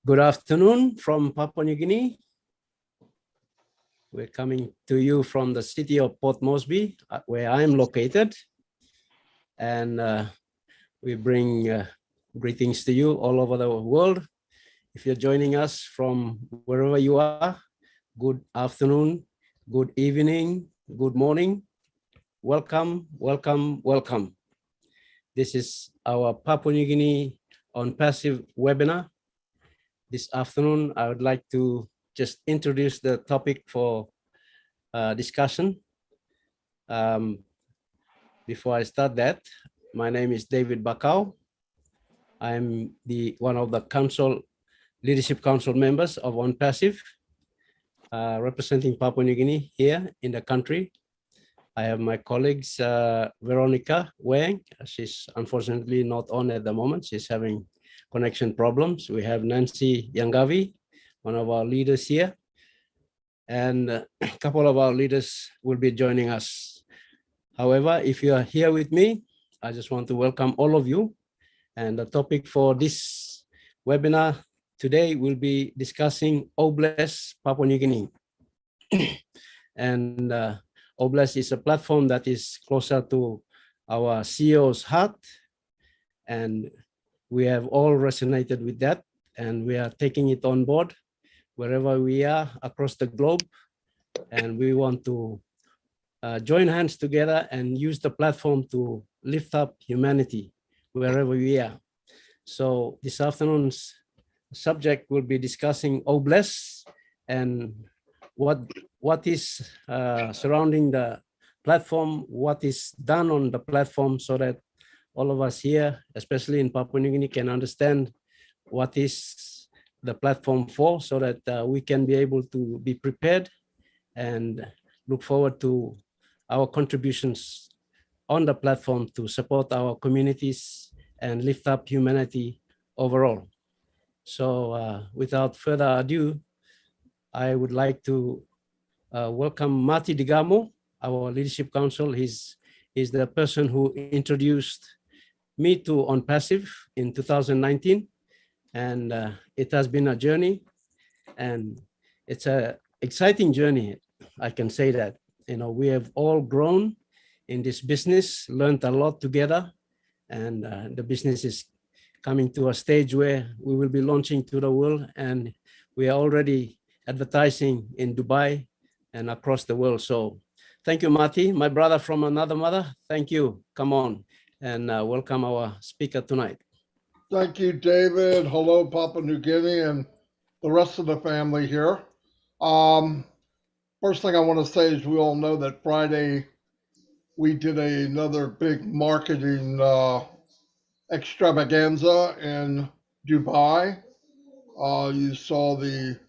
Good afternoon from Papua New Guinea. We're coming to you from the city of Port Moresby, where I'm located. And we bring greetings to you all over the world. If you're joining us from wherever you are, good afternoon, good evening, good morning. Welcome, welcome, welcome. This is our Papua New Guinea on Passive webinar. This afternoon, I would like to just introduce the topic for discussion. Before I start that, my name is David Bakau. I'm one of the Leadership Council members of On Passive, representing Papua New Guinea here in the country. I have my colleagues, Veronica Wang. She's unfortunately not on at the moment. She's having connection problems. We have Nancy Yangavi, one of our leaders here. And a couple of our leaders will be joining us. However, if you are here with me, I just want to welcome all of you. And the topic for this webinar today will be discussing Obless Papua New Guinea. And Obless is a platform that is closer to our CEO's heart. And we have all resonated with that. And we are taking it on board wherever we are across the globe. And we want to join hands together and use the platform to lift up humanity wherever we are. So this afternoon's subject will be discussing Obless and what is surrounding the platform, what is done on the platform, so that all of us here, especially in Papua New Guinea, can understand what is the platform for, so that we can be able to be prepared and look forward to our contributions on the platform to support our communities and lift up humanity overall. So without further ado, I would like to welcome Marty Digamo, our Leadership Council. He's the person who introduced me to On Passive in 2019. And it has been a journey, and it's an exciting journey. I can say that, we have all grown in this business, learned a lot together, and the business is coming to a stage where we will be launching to the world, and we are already advertising in Dubai and across the world. So thank you, Marty, my brother from another mother. Thank you. Come on and welcome our speaker tonight. Thank you, David. Hello, Papua New Guinea and the rest of the family here. First thing I want to say is we all know that Friday we did another big marketing extravaganza in Dubai. You saw the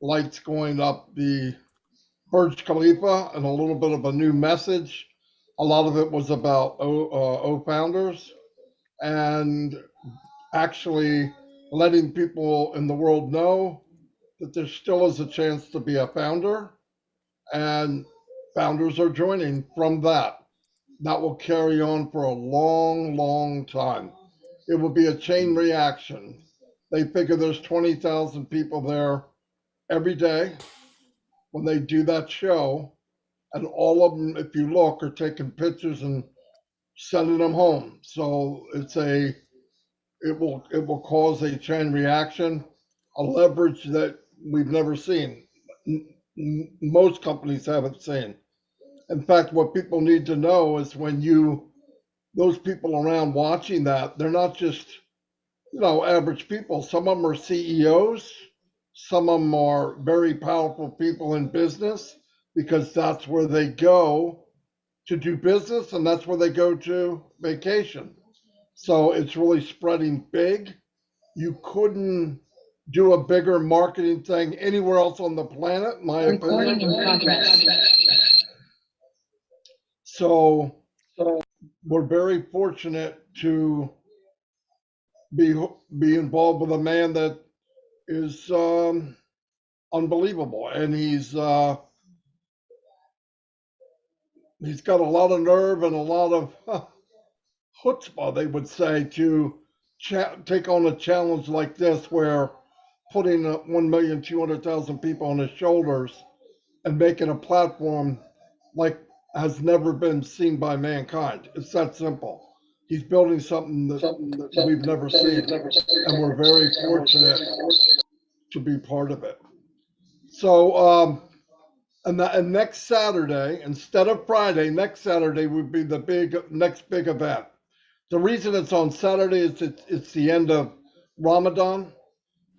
lights going up the Burj Khalifa and a little bit of a new message. A lot of it was about O founders and actually letting people in the world know that there still is a chance to be a founder, and founders are joining from that. That will carry on for a long, long time. It will be a chain reaction. They figure there's 20,000 people there every day when they do that show, and all of them, if you look, are taking pictures and sending them home. So it will cause a chain reaction, a leverage that we've never seen. Most companies haven't seen. In fact, what people need to know is when those people around watching that, they're not just, average people. Some of them are CEOs. Some of them are very powerful people in business, because that's where they go to do business and that's where they go to vacation. So it's really spreading big. You couldn't do a bigger marketing thing anywhere else on the planet, in my opinion. In progress. So we're very fortunate to be involved with a man that is unbelievable, and he's got a lot of nerve and a lot of chutzpah, they would say, to take on a challenge like this, where putting 1,200,000 people on his shoulders and making a platform like has never been seen by mankind. It's that simple. He's building something that we've never seen, and we're very fortunate to be part of it. So, and next Saturday, instead of Friday, next Saturday would be the next big event. The reason it's on Saturday is it's the end of Ramadan.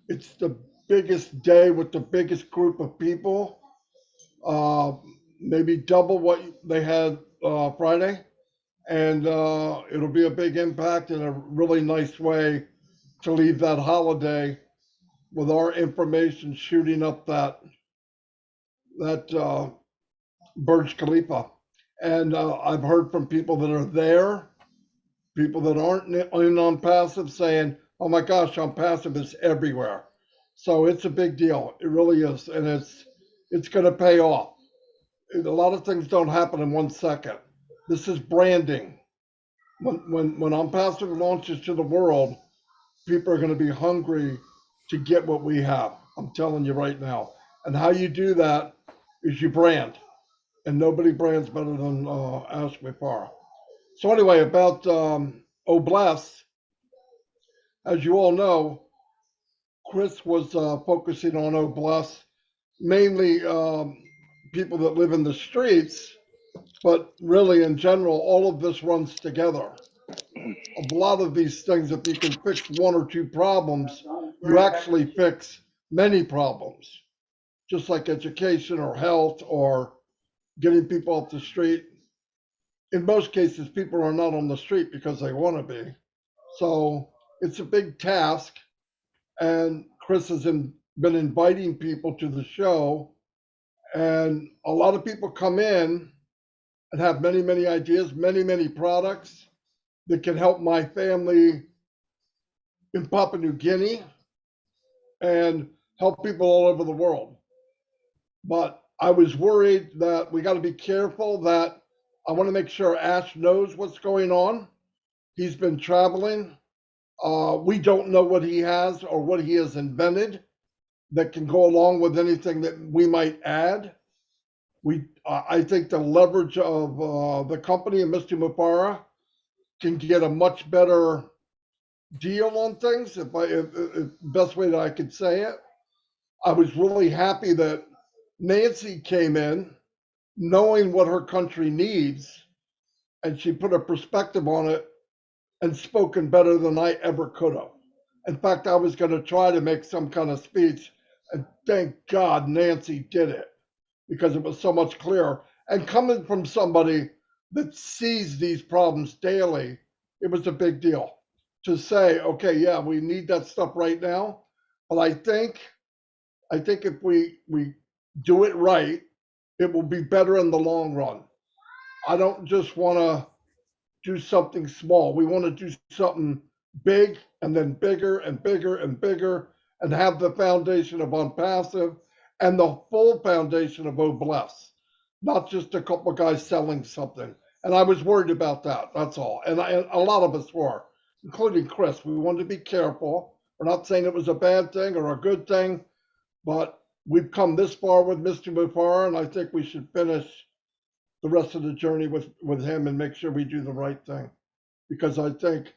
It's the biggest day with the biggest group of people, uh, maybe double what they had Friday, and it'll be a big impact and a really nice way to leave that holiday with our information shooting up that Burj Khalifa. And I've heard from people that are there, people that aren't in on passive saying, "Oh my gosh, on passive is everywhere." So it's a big deal. It really is, and it's going to pay off. A lot of things don't happen in 1 second. This is branding. When on passive launches to the world, people are going to be hungry to get what we have. I'm telling you right now. And how you do that is you brand, and nobody brands better than Ash Mipara. So anyway, about Oblast, as you all know, Chris was focusing on Oblast, mainly people that live in the streets, but really in general, all of this runs together. A lot of these things, if you can fix one or two problems, you actually fix many problems, just like education or health or getting people off the street. In most cases, people are not on the street because they want to be. So it's a big task. And Chris has been inviting people to the show. And a lot of people come in and have many, many ideas, many, many products that can help my family in Papua New Guinea and help people all over the world. But I was worried that we got to be careful that I want to make sure Ash knows what's going on. He's been traveling. We don't know what he has or what he has invented that can go along with anything that we might add. I think the leverage of the company and Mr. Mupara can get a much better deal on things. If best way that I could say it, I was really happy that Nancy came in knowing what her country needs, and she put a perspective on it and spoken better than I ever could have. In fact, I was going to try to make some kind of speech, and thank God Nancy did it because it was so much clearer. And coming from somebody that sees these problems daily, it was a big deal to say, okay, yeah, we need that stuff right now. But I think if we do it right, it will be better in the long run. I don't just want to do something small. We want to do something big and then bigger and bigger and bigger and have the foundation of Unpassive and the full foundation of Obless, not just a couple of guys selling something. And I was worried about that. That's all. And a lot of us were, including Chris. We wanted to be careful. We're not saying it was a bad thing or a good thing, but we've come this far with Mr. Mufar, and I think we should finish the rest of the journey with him and make sure we do the right thing. Because I think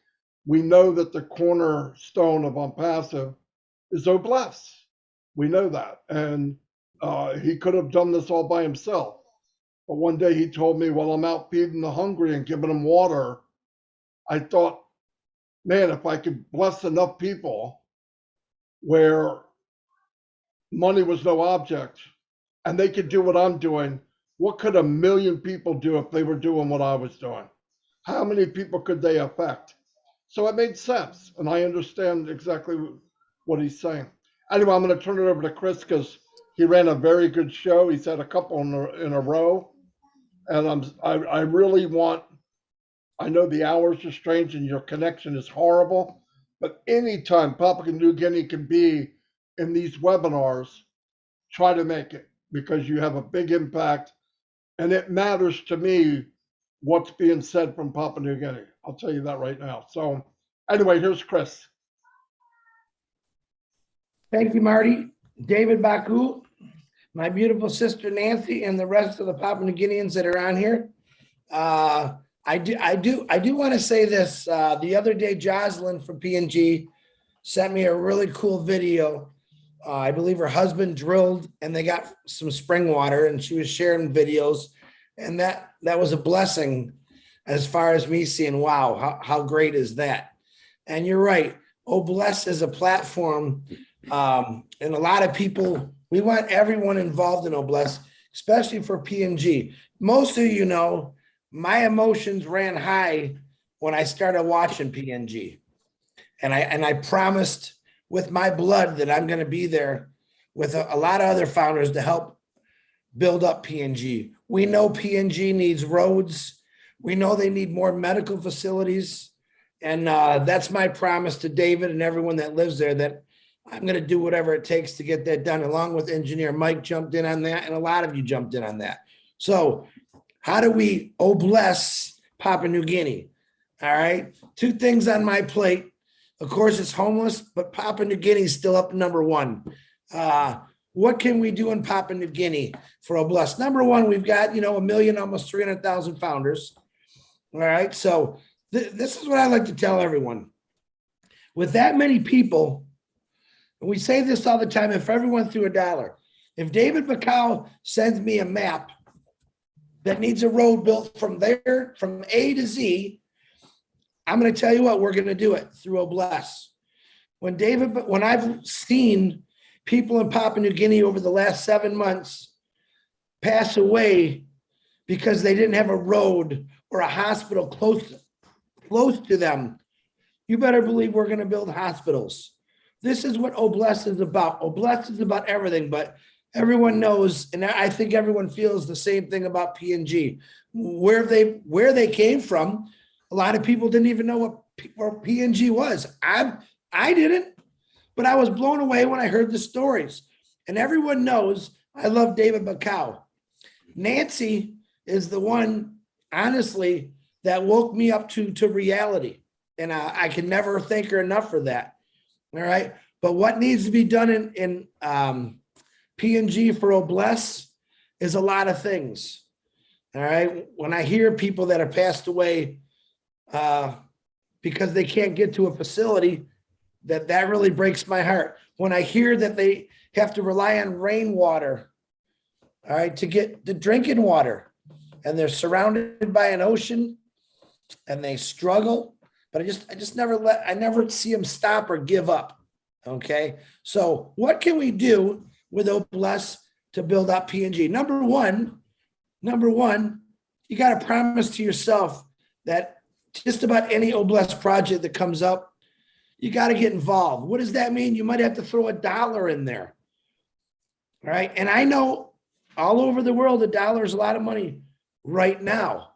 we know that the cornerstone of Unpassive is Oblast. We know that. And he could have done this all by himself. But one day he told me, while I'm out feeding the hungry and giving them water, I thought, man, if I could bless enough people where money was no object and they could do what I'm doing, what could 1 million people do if they were doing what I was doing? How many people could they affect? So it made sense, and I understand exactly what he's saying. Anyway, I'm going to turn it over to Chris because he ran a very good show. He's had a couple in a row, and I really want. I know the hours are strange and your connection is horrible, but anytime Papua New Guinea can be in these webinars, try to make it because you have a big impact, and it matters to me what's being said from Papua New Guinea. I'll tell you that right now. So anyway, here's Chris. Thank you, Marty. David Bakau, my beautiful sister Nancy, and the rest of the Papua New Guineans that are on here. I do want to say this. The other day, Jocelyn from PNG sent me a really cool video. I believe her husband drilled and they got some spring water, and she was sharing videos, and that was a blessing as far as me seeing, wow, how great is that? And you're right. Obless is a platform, and a lot of people, we want everyone involved in Obless, especially for PNG. Most of you know, my emotions ran high when I started watching PNG. And I promised with my blood that I'm going to be there with a lot of other founders to help build up PNG. We know PNG needs roads. We know they need more medical facilities. And that's my promise to David and everyone that lives there, that I'm going to do whatever it takes to get that done, along with engineer Mike jumped in on that, and a lot of you jumped in on that. So how do we bless Papua New Guinea? All right. Two things on my plate. Of course, it's homeless, but Papua New Guinea is still up number one. What can we do in Papua New Guinea for Obless? Number one, we've got, 1 million, almost 300,000 founders. All right. So this is what I like to tell everyone. With that many people, and we say this all the time, if everyone threw $1, if David Bakau sends me a map that needs a road built from there, from A to Z, I'm going to tell you what, we're going to do it through Obless. When I've seen people in Papua New Guinea over the last 7 months pass away because they didn't have a road or a hospital close to them, you better believe we're going to build hospitals. This is what Obless is about. Obless is about everything, but everyone knows, and I think everyone feels the same thing about PNG. Where they came from, a lot of people didn't even know what PNG was. I didn't, but I was blown away when I heard the stories. And everyone knows I love David Bakau. Nancy is the one, honestly, that woke me up to reality. And I can never thank her enough for that. All right. But what needs to be done in PNG for Obless is a lot of things. All right. When I hear people that have passed away because they can't get to a facility, that really breaks my heart. When I hear that they have to rely on rainwater, all right, to get the drinking water, and they're surrounded by an ocean and they struggle, but I never see them stop or give up. Okay. So what can we do with Obless to build up PNG? Number one, you got to promise to yourself that just about any Obless project that comes up, you got to get involved. What does that mean? You might have to throw $1 in there. All right. And I know all over the world, $1 is a lot of money right now.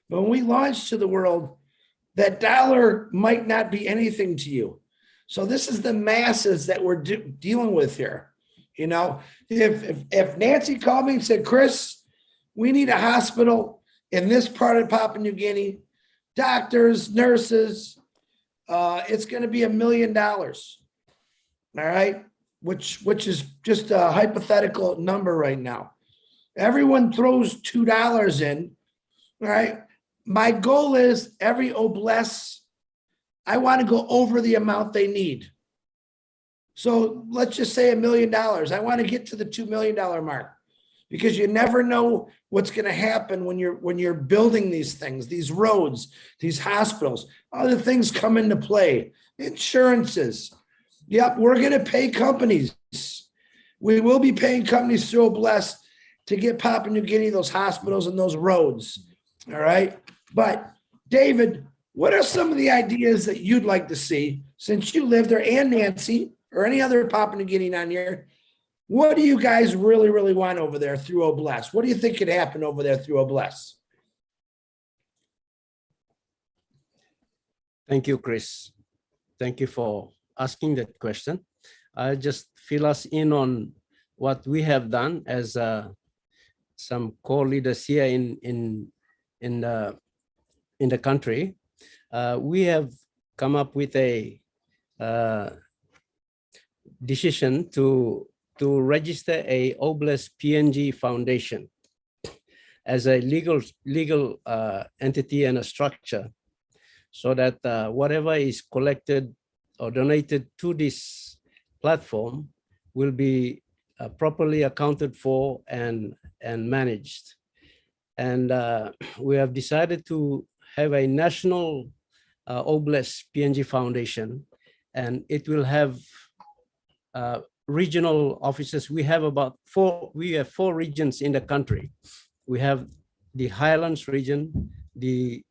But when we launch to the world, that dollar might not be anything to you. So this is the masses that we're dealing with here. If Nancy called me and said, Chris, we need a hospital in this part of Papua New Guinea, doctors, nurses, it's going to be $1 million. All right. Which is just a hypothetical number right now. Everyone throws $2 in. All right. My goal is every Obless, I want to go over the amount they need. So let's just say $1 million. I want to get to the $2 million mark, because you never know what's going to happen when you're building these things, these roads, these hospitals. Other things come into play. Insurances. Yep, we're going to pay companies. We will be paying companies through Obless to get Papua New Guinea those hospitals and those roads. All right. But David, what are some of the ideas that you'd like to see, since you live there, and Nancy, or any other Papua New Guinea on here? What do you guys really, really want over there through Obless? What do you think could happen over there through Obless? Thank you, Chris. Thank you for asking that question. I just fill us in on what we have done as some core leaders here in the country. We have come up with a decision to register a Oblast PNG Foundation as a legal entity and a structure, so that whatever is collected or donated to this platform will be properly accounted for and managed. And we have decided to have a national Oblast PNG Foundation, and it will have regional offices. We have four regions in the country. We have the Highlands region, the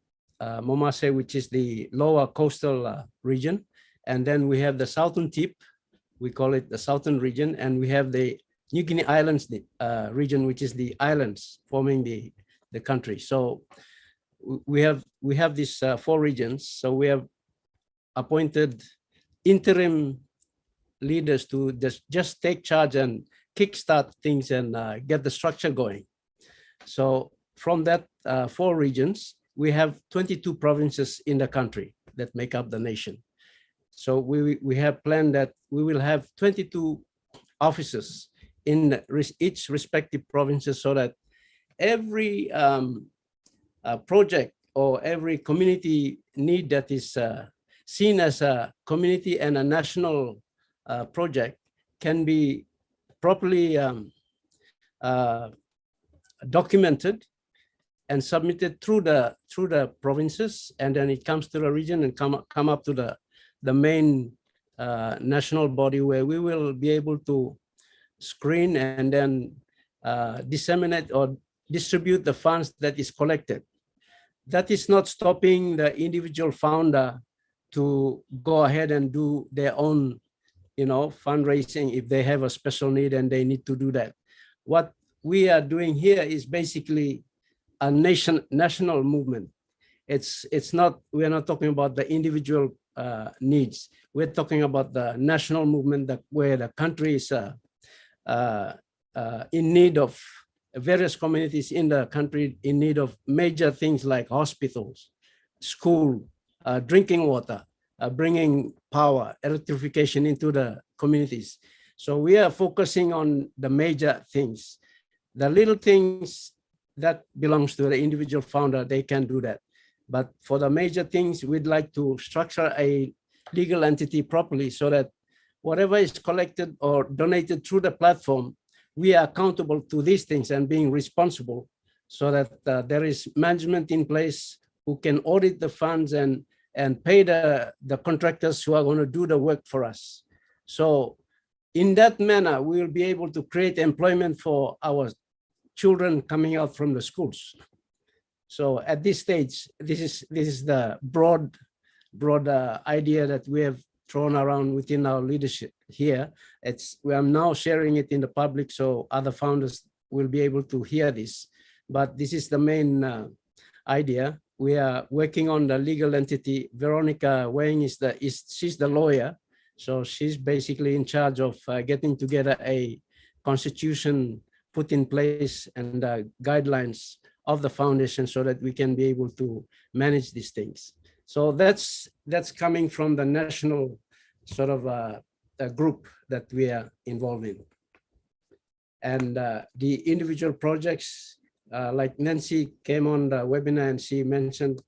Momase, which is the lower coastal region. And then we have the Southern Tip, we call it the Southern region. And we have the New Guinea Islands region, which is the islands forming the country. So we have these four regions. So we have appointed interim leaders to just take charge and kickstart things and get the structure going. So from that four regions, we have 22 provinces in the country that make up the nation. So we have planned that we will have 22 offices in each respective provinces, so that every project or every community need that is seen as a community and a national project can be properly documented and submitted through the provinces, and then it comes to the region and come up to the main national body, where we will be able to screen and then disseminate or distribute the funds that is collected. That is not stopping the individual founder to go ahead and do their own, fundraising if they have a special need and they need to do that. What we are doing here is basically a national movement. It's not, we're not talking about the individual needs. We're talking about the national movement where the country is in need of, various communities in the country in need of major things like hospitals, school, drinking water, bringing power, electrification into the communities. So we are focusing on the major things. The little things that belongs to the individual founder, they can do that. But for the major things, we'd like to structure a legal entity properly, so that whatever is collected or donated through the platform, we are accountable to these things and being responsible, so that there is management in place who can audit the funds and pay the contractors who are going to do the work for us. So in that manner, we will be able to create employment for our children coming out from the schools. So at this stage, this is the broad idea that we have thrown around within our leadership here. We are now sharing it in the public, so other founders will be able to hear this. But this is the main idea. We are working on the legal entity. Veronica Wang she's the lawyer, so she's basically in charge of getting together a constitution put in place and guidelines of the foundation, so that we can be able to manage these things. So that's coming from the national sort of a group that we are involved in. And the individual projects, like Nancy came on the webinar and she mentioned,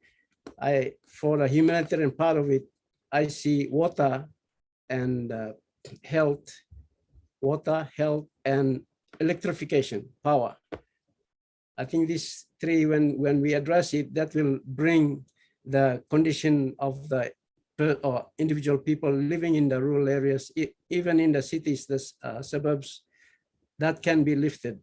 for the humanitarian part of it, I see water and health, and electrification, power. I think these three, when we address it, that will bring the condition of the individual people living in the rural areas, even in the cities, the suburbs, that can be lifted.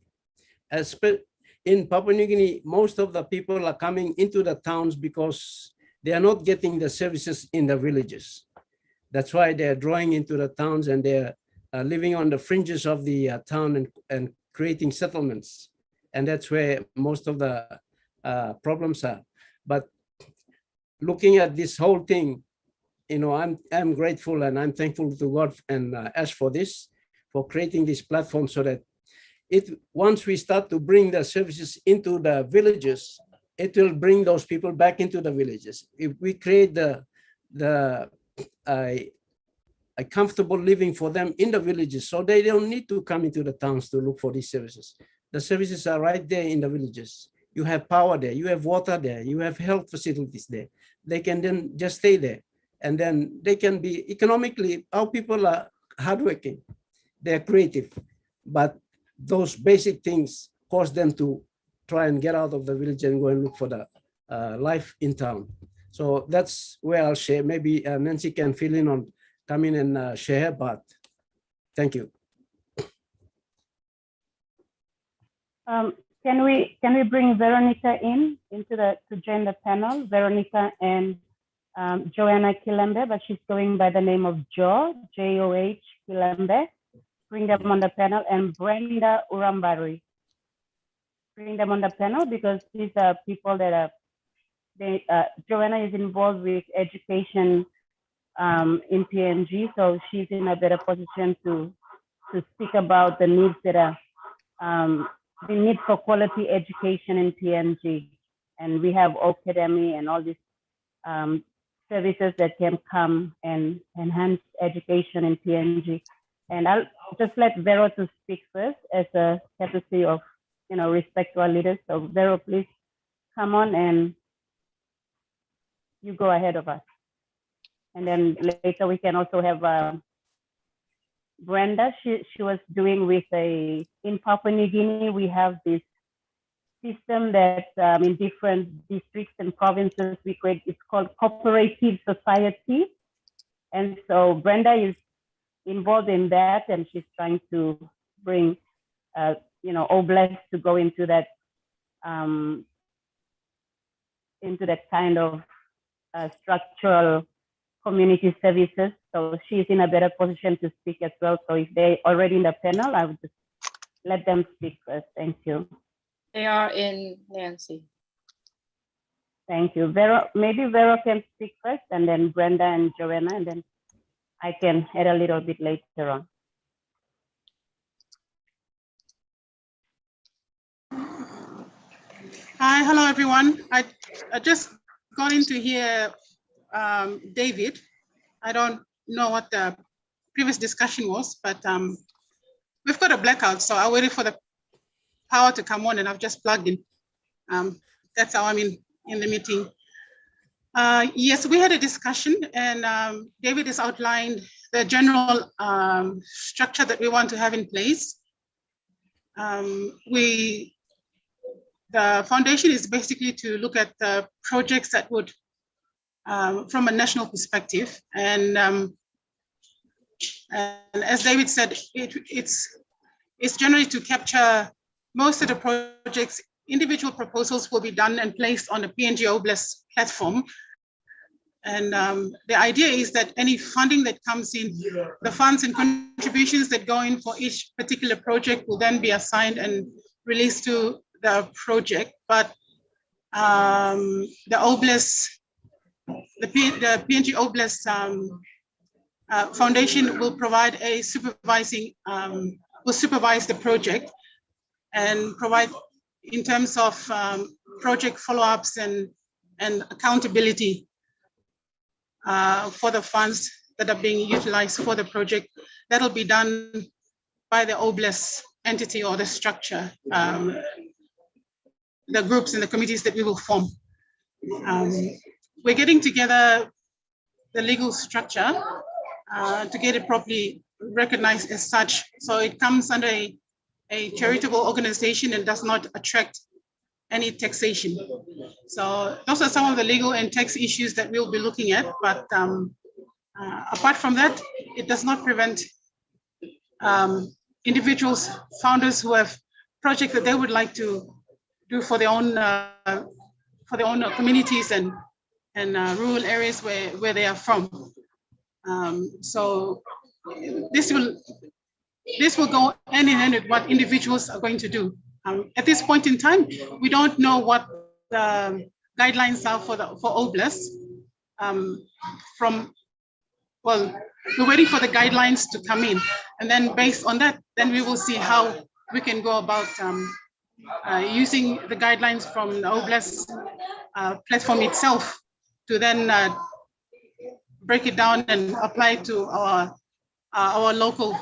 In Papua New Guinea, most of the people are coming into the towns because they are not getting the services in the villages. That's why they're drawing into the towns, and they're living on the fringes of the town and creating settlements. And that's where most of the problems are. But looking at this whole thing, I'm grateful and I'm thankful to God and Ash for this, for creating this platform, so that once we start to bring the services into the villages, it will bring those people back into the villages. If we create a comfortable living for them in the villages, so they don't need to come into the towns to look for these services. The services are right there in the villages. You have power there, you have water there, you have health facilities there. They can then just stay there, and then they can be economically, our people are hardworking, they're creative, but those basic things cause them to try and get out of the village and go and look for the life in town. So that's where I'll share. Maybe Nancy can fill in on, come in and share, but thank you. Can we bring Veronica to join the panel? Veronica and Joanna Kilembe, but she's going by the name of J-O-H Kilembe. Bring them on the panel, and Brenda Urambari. Bring them on the panel because these are people that are, Joanna is involved with education in PNG, so she's in a better position to speak about the needs that are, the need for quality education in PNG. And we have Academy and all these services that can come and enhance education in PNG. And I'll just let Vero to speak first as a courtesy of, respect to our leaders. So Vero, please come on and you go ahead of us. And then later we can also have Brenda. She was doing with in Papua New Guinea, we have this system that in different districts and provinces we create, it's called cooperative society. And so Brenda is involved in that, and she's trying to bring, Oblast to go into that kind of structural community services. So she's in a better position to speak as well. So if they're already in the panel, I would just let them speak first. Thank you. They are in, Nancy. Thank you. Vero, maybe Vero can speak first, and then Brenda and Joanna, and then I can add a little bit later on. Hi, hello everyone. I just got in to hear David. I don't know what the previous discussion was, but we've got a blackout, so I waited for the power to come on and I've just plugged in. That's how I'm in the meeting. Yes, we had a discussion, and David has outlined the general structure that we want to have in place. The foundation is basically to look at the projects that would, from a national perspective, and as David said, it's generally to capture most of the projects. Individual proposals will be done and placed on the PNG Oblast platform. And the idea is that any funding that comes in, the funds and contributions that go in for each particular project will then be assigned and released to the project. But the Oblast, the PNG Oblast Foundation will provide a supervising, will supervise the project and provide in terms of project follow-ups and accountability for the funds that are being utilized for the project. That'll be done by the Oblast entity or the structure, the groups and the committees that we will form. We're getting together the legal structure to get it properly recognized as such. So it comes under a charitable organization and does not attract any taxation. So those are some of the legal and tax issues that we'll be looking at. But apart from that, it does not prevent individuals, founders who have projects that they would like to do for their own communities and rural areas where they are from. So this will go hand in hand with what individuals are going to do. At this point in time, we don't know what the guidelines are for Oblast. We're waiting for the guidelines to come in, and then based on that, then we will see how we can go about using the guidelines from the Oblast platform itself to then break it down and apply it to our our local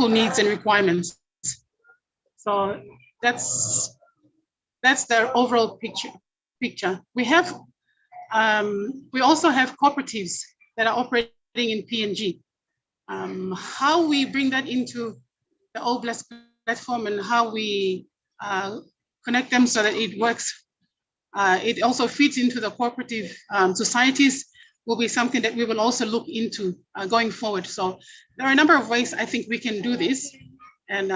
needs and requirements. So that's the overall picture. We also have cooperatives that are operating in PNG. How we bring that into the OBLES platform and how we connect them so that it works, it also feeds into the cooperative societies will be something that we will also look into going forward. So there are a number of ways I think we can do this, and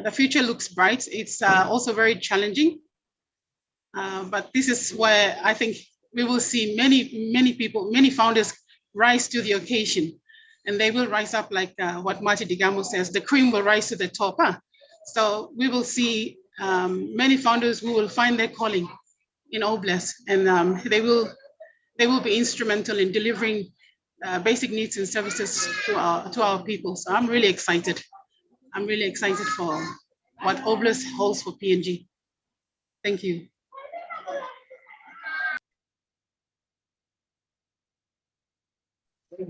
the future looks bright. It's also very challenging, but this is where I think we will see many people, many founders rise to the occasion, and they will rise up like what Marty Digamo says, the cream will rise to the top. Huh? So we will see many founders who will find their calling in OBLES, and they will be instrumental in delivering basic needs and services to our people. So I'm really excited. I'm really excited for what OBLES holds for PNG. Thank you.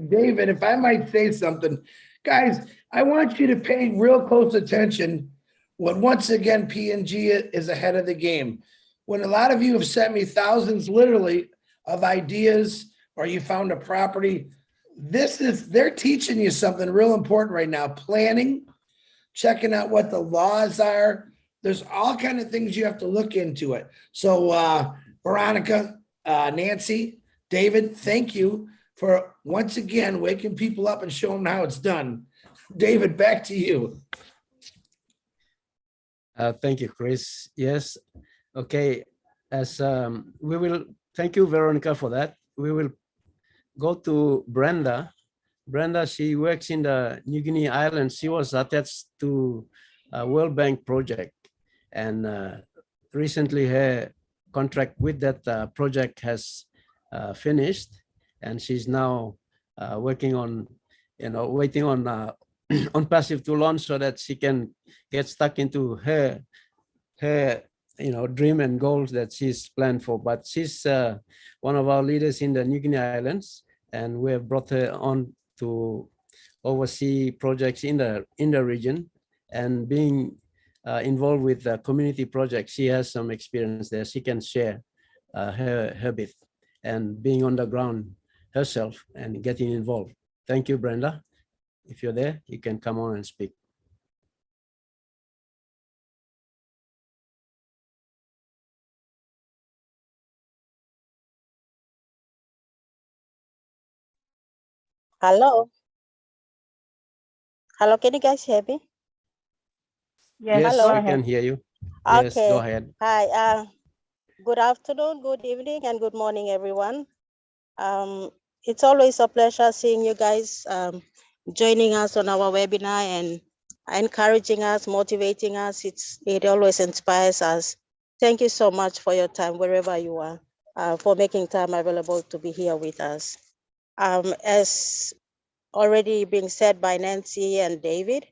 David, if I might say something, guys, I want you to pay real close attention when once again PNG is ahead of the game. When a lot of you have sent me thousands literally of ideas, or you found a property, they're teaching you something real important right now. Planning, checking out what the laws are. There's all kind of things you have to look into it. So Veronica, Nancy, David, thank you for once again waking people up and showing them how it's done. David, back to you. Thank you, Chris. Yes. Okay. As we will, thank you, Veronica, for that. We will go to Brenda. Brenda, she works in the New Guinea Islands. She was attached to a World Bank project, and recently her contract with that project has finished, and she's now working on, waiting on on passive to launch so that she can get stuck into her dream and goals that she's planned for. But she's one of our leaders in the New Guinea Islands, and we have brought her on to oversee projects in the region, and being involved with the community projects. She has some experience there. She can share her bit, and being on the ground herself and getting involved. Thank you, Brenda. If you're there, you can come on and speak. Hello. Hello, can you guys hear me? Yes, Yes, go we ahead. can hear you. Yes, go Okay. ahead. Hi. Good afternoon, good evening, and good morning, everyone. It's always a pleasure seeing you guys joining us on our webinar and encouraging us, motivating us. It always inspires us. Thank you so much for your time, wherever you are, for making time available to be here with us. As already being said by Nancy and David,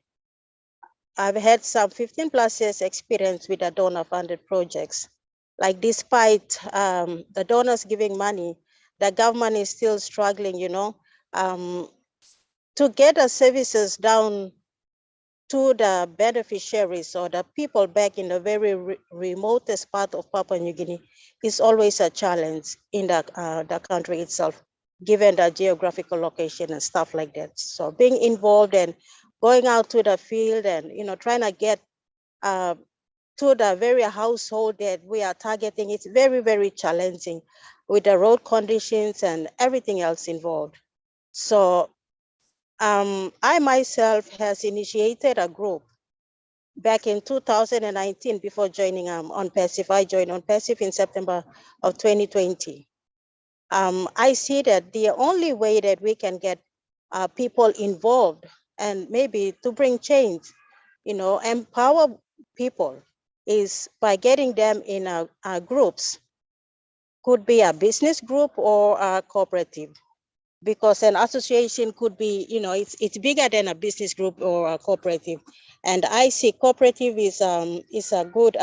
I've had some 15 plus years experience with the donor funded projects. Like despite the donors giving money, the government is still struggling, to get the services down to the beneficiaries or the people back in the very remotest part of Papua New Guinea is always a challenge in the country itself, given the geographical location and stuff like that. So being involved and going out to the field and trying to get to the very household that we are targeting, it's very, very challenging with the road conditions and everything else involved. So I myself has initiated a group back in 2019 before joining on PASSIVE. I joined on PASSIVE in September of 2020. I see that the only way that we can get people involved and maybe to bring change, empower people, is by getting them in groups. Could be a business group or a cooperative, because an association could be, it's bigger than a business group or a cooperative. And I see cooperative is a good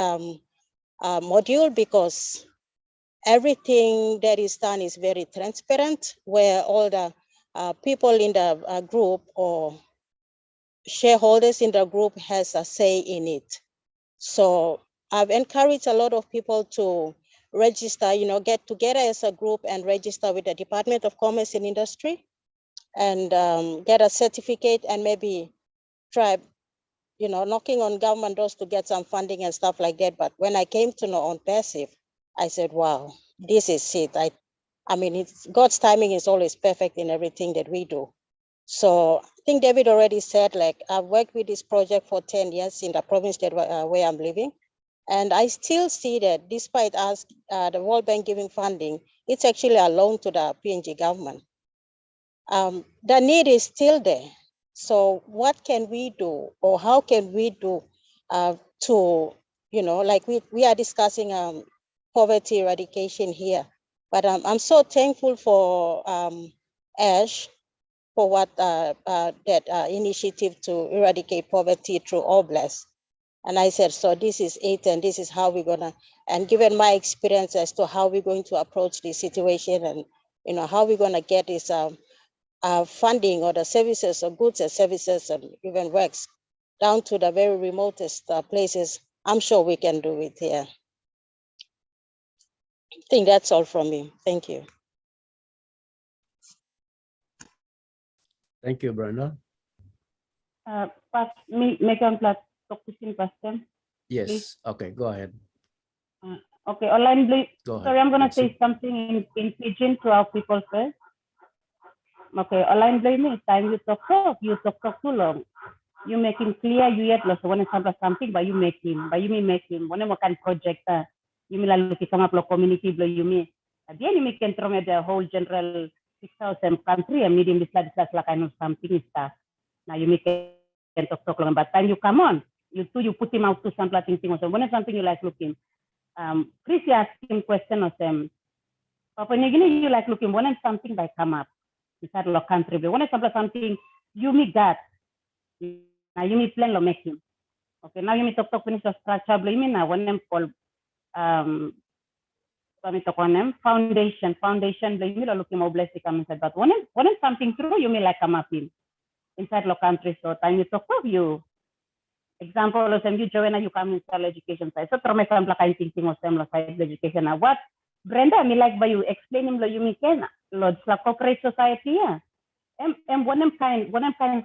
module, because everything that is done is very transparent, where all the people in the group or shareholders in the group has a say in it. So I've encouraged a lot of people to register, get together as a group and register with the Department of Commerce and Industry and get a certificate and maybe try, knocking on government doors to get some funding and stuff like that. But when I came to know on passive, I said, wow, this is it. I mean, God's timing is always perfect in everything that we do. So I think David already said, like, I've worked with this project for 10 years in the province that where I'm living. And I still see that despite us, the World Bank giving funding, it's actually a loan to the PNG government. The need is still there. So what can we do, or how can we do to, like we are discussing poverty eradication here, but I'm so thankful for Ash for what that initiative to eradicate poverty through Oblast. And I said, so this is it, and this is how we're gonna, and given my experience as to how we're going to approach this situation, and how we're gonna get this funding or the services or goods and services and even works down to the very remotest places, I'm sure we can do it here. I think that's all from me. Thank you. Thank you, Brenda. Megan Plus question. Yes. Please. Okay, go ahead. Okay, online, please. Go ahead. Sorry, I'm going to Nancy. say something in Pidgin to our people first. Okay, online blame time you talk too long. You make him clear, you yet lost one example something, but you make him, when you can project, you may look at some of the community, blow you may. At the end, you can throw the whole general 6,000 country and medium this like kind of something stuff. Now you make can talk long, but time you come on, you put him out to some thing or when something you like looking. Please ask him question of them. Papua New Guinea, you like looking, when something by come up inside the country, but when something you meet that. Now you meet plan lo make him. Okay, now you meet talk finish the structure blaming now one name called foundation blaming lo looking more blessed come inside. But when something through you may like come up inside the country. So time you talk of you. Example of you Joanna you come inside education side. So from example kind thinking of them side education. Now what Brenda me like by you explain him lo you me can lo la corporate society yeah. And one kind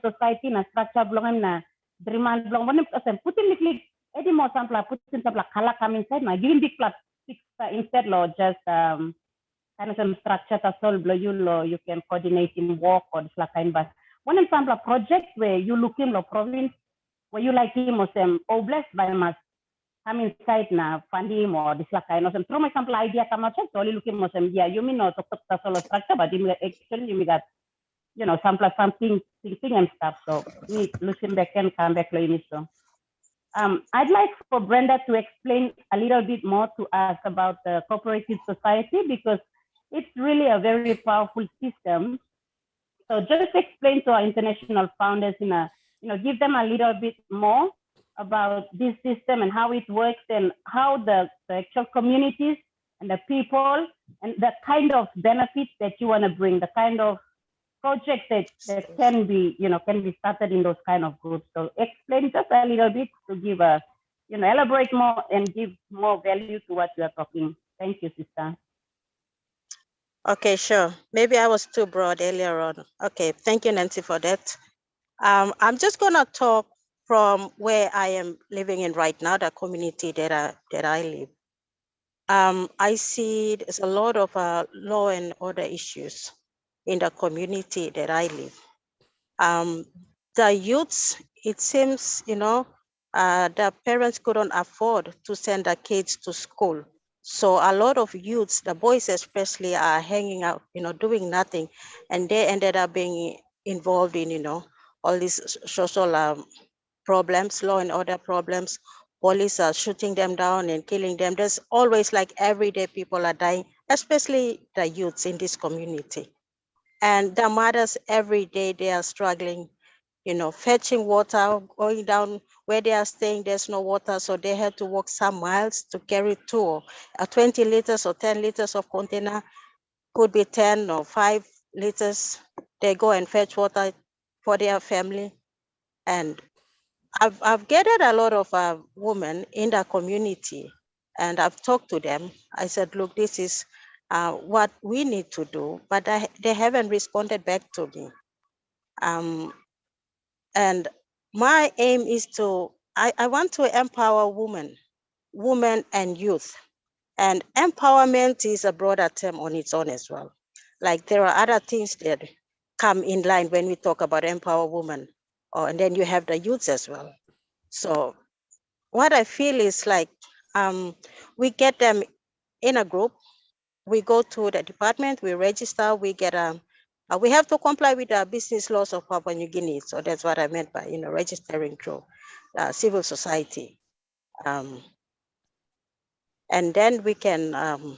society na structure belong na dreamal belong one put in little any more sample put in sample color come inside na giving big plus six instead lo just kind of some structure to solve you can coordinate in work or this like kind but one sample project where you look in lo province where you like him or some blessed by must come inside na funding or this like kind of some throw my sample idea come out so only looking more some yeah you mean no to solo structure but actually you got sample something thinking and stuff. So me listen back and come back later. So I'd like for Brenda to explain a little bit more to us about the cooperative society because it's really a very powerful system. So just explain to our international founders give them a little bit more about this system and how it works and how the actual communities and the people and the kind of benefits that you want to bring, the kind of projects that can be started in those kind of groups. So explain just a little bit to give a elaborate more and give more value to what you are talking. Thank you, sister. Okay, sure. Maybe I was too broad earlier on. Okay, thank you, Nancy, for that. I'm just gonna talk from where I am living in right now, the community that I live. I see there's a lot of law and order issues in the community that I live. The youths, it seems, the parents couldn't afford to send their kids to school. So a lot of youths, the boys especially, are hanging out, doing nothing. And they ended up being involved in, all these social problems, law and order problems. Police are shooting them down and killing them. There's always like everyday people are dying, especially the youths in this community. And the mothers every day, they are struggling, fetching water, going down where they are staying, there's no water. So they had to walk some miles to carry 20 liters or 10 liters of container, could be 10 or 5 liters They go and fetch water for their family. And I've gathered a lot of women in the community, and I've talked to them. I said, look, this is what we need to do, but they haven't responded back to me. And my aim is I want to empower women and youth. And empowerment is a broader term on its own as well. Like there are other things that come in line when we talk about empower women, and then you have the youths as well. So what I feel is like we get them in a group, we go to the department, we register, we get we have to comply with the business laws of Papua New Guinea. So that's what I meant by registering through civil society, and then we can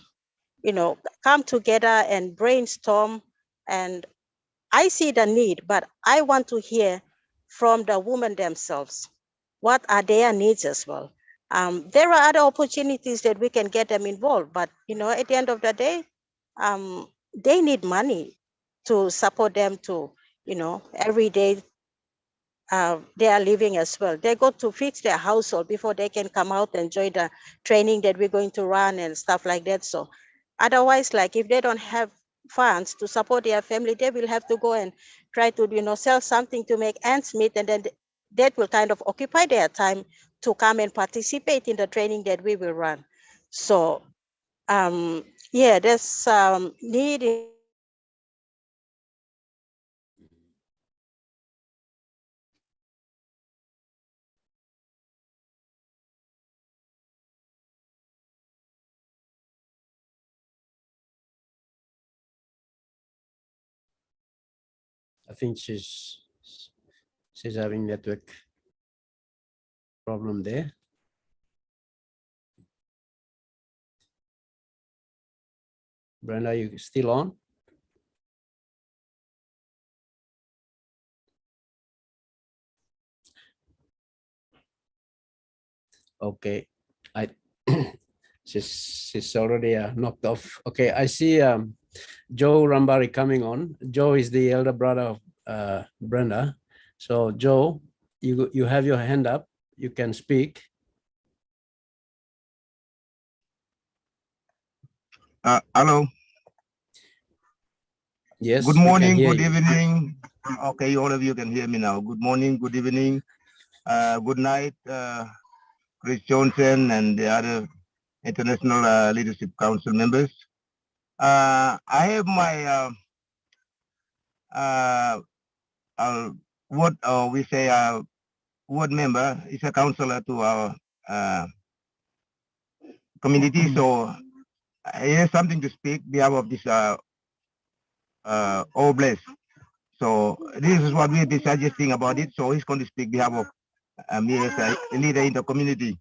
come together and brainstorm. And I see the need, but I want to hear from the women themselves. What are their needs as well? There are other opportunities that we can get them involved, but at the end of the day, they need money to support them to, every day they are living as well. They got to fix their household before they can come out and join the training that we're going to run and stuff like that. So otherwise, like if they don't have funds to support their family, they will have to go and try to, sell something to make ends meet. And then that will kind of occupy their time to come and participate in the training that we will run. So yeah, there's need in I think she's having network problem there. Brenda, you still on? Okay, she's already knocked off. Okay, I see Joe Rambari coming on. Joe is the elder brother of Brenda. So Joe, you have your hand up. You can speak. Hello. Yes. Good we can morning, hear good you. evening. Okay, all of you can hear me now. Good morning, good evening, good night, Chris Johnson and the other International Leadership Council members. I have my ward, we say ward member is a counselor to our community. So I have something to speak behalf of this Oblast. So this is what we've been suggesting about it. So he's going to speak behalf of me as a leader in the community.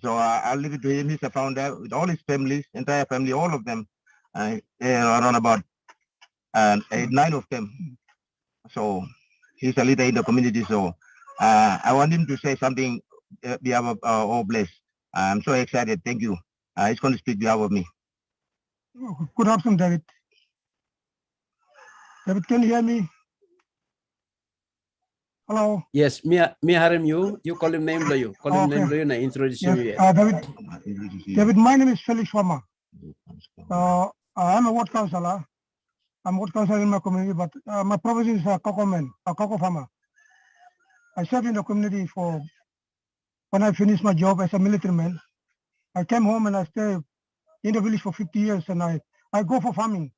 So I'll leave it to him. He's a founder with all his families, entire family, all of them, around about 8, 9 of them. So he's a leader in the community. So I want him to say something behalf of Oblast. I'm so excited. Thank you. He's going to speak behalf of me. Good afternoon, David. David, can you hear me? Hello. Yes, me Harim, you call him name you. Call him name you na introduce Yes, you yet. David, my name is Felix Sharma. I'm a ward councillor. I'm a ward councillor in my community, but my profession is a cocoa man, a cocoa farmer. I served in the community when I finished my job as a military man. I came home and I stayed in the village for 50 years, and I go for farming,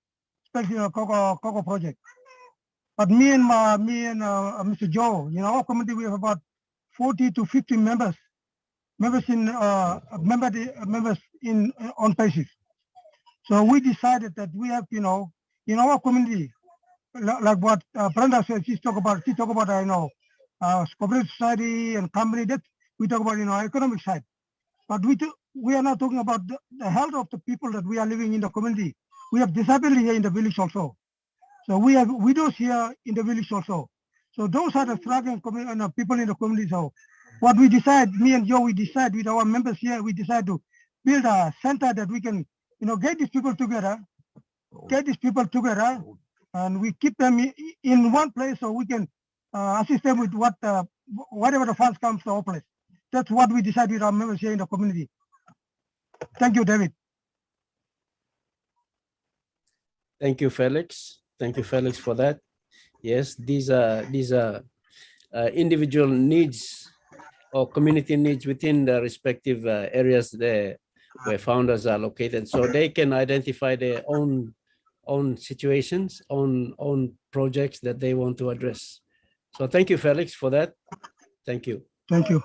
especially a cocoa project. But me and Mr. Joe, our community, we have about 40 to 50 members in on basis. So we decided that we have, in our community, like what Brenda said, she talk about, cooperative society and company. That we talk about, economic side. But we are not talking about the health of the people that we are living in the community. We have disability here in the village also. So we have widows here in the village also. So those are the struggling people in the community. So what we decide, me and Joe, we decide with our members here, we decide to build a center that we can, get these people together, and we keep them in one place so we can assist them with whatever the funds comes to our place. That's what we decided with our members here in the community. Thank you, David. Thank you, Felix. Thank you, Felix, for that. Yes, these are individual needs or community needs within the respective areas there where founders are located, so they can identify their own situations, own projects that they want to address. So thank you, Felix, for that. Thank you. Thank you.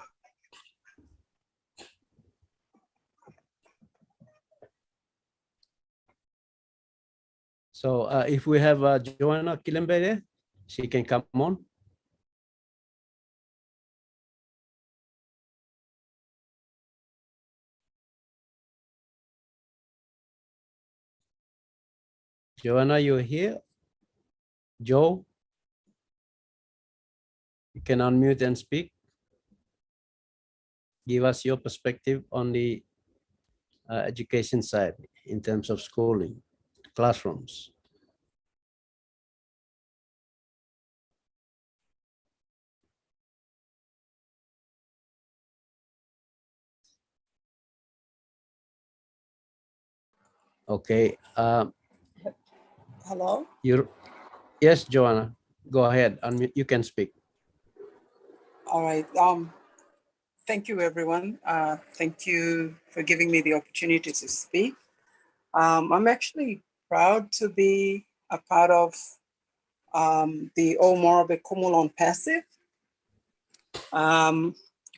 So if we have Joanna Kilembe there, she can come on. Joanna, you're here? Joe? You can unmute and speak. Give us your perspective on the education side in terms of schooling, classrooms. Okay. Hello? Yes, Joanna, go ahead. Unmute. You can speak. All right. Thank you, everyone. Thank you for giving me the opportunity to speak. I'm actually proud to be a part of the Omorobe Kumulon Passive.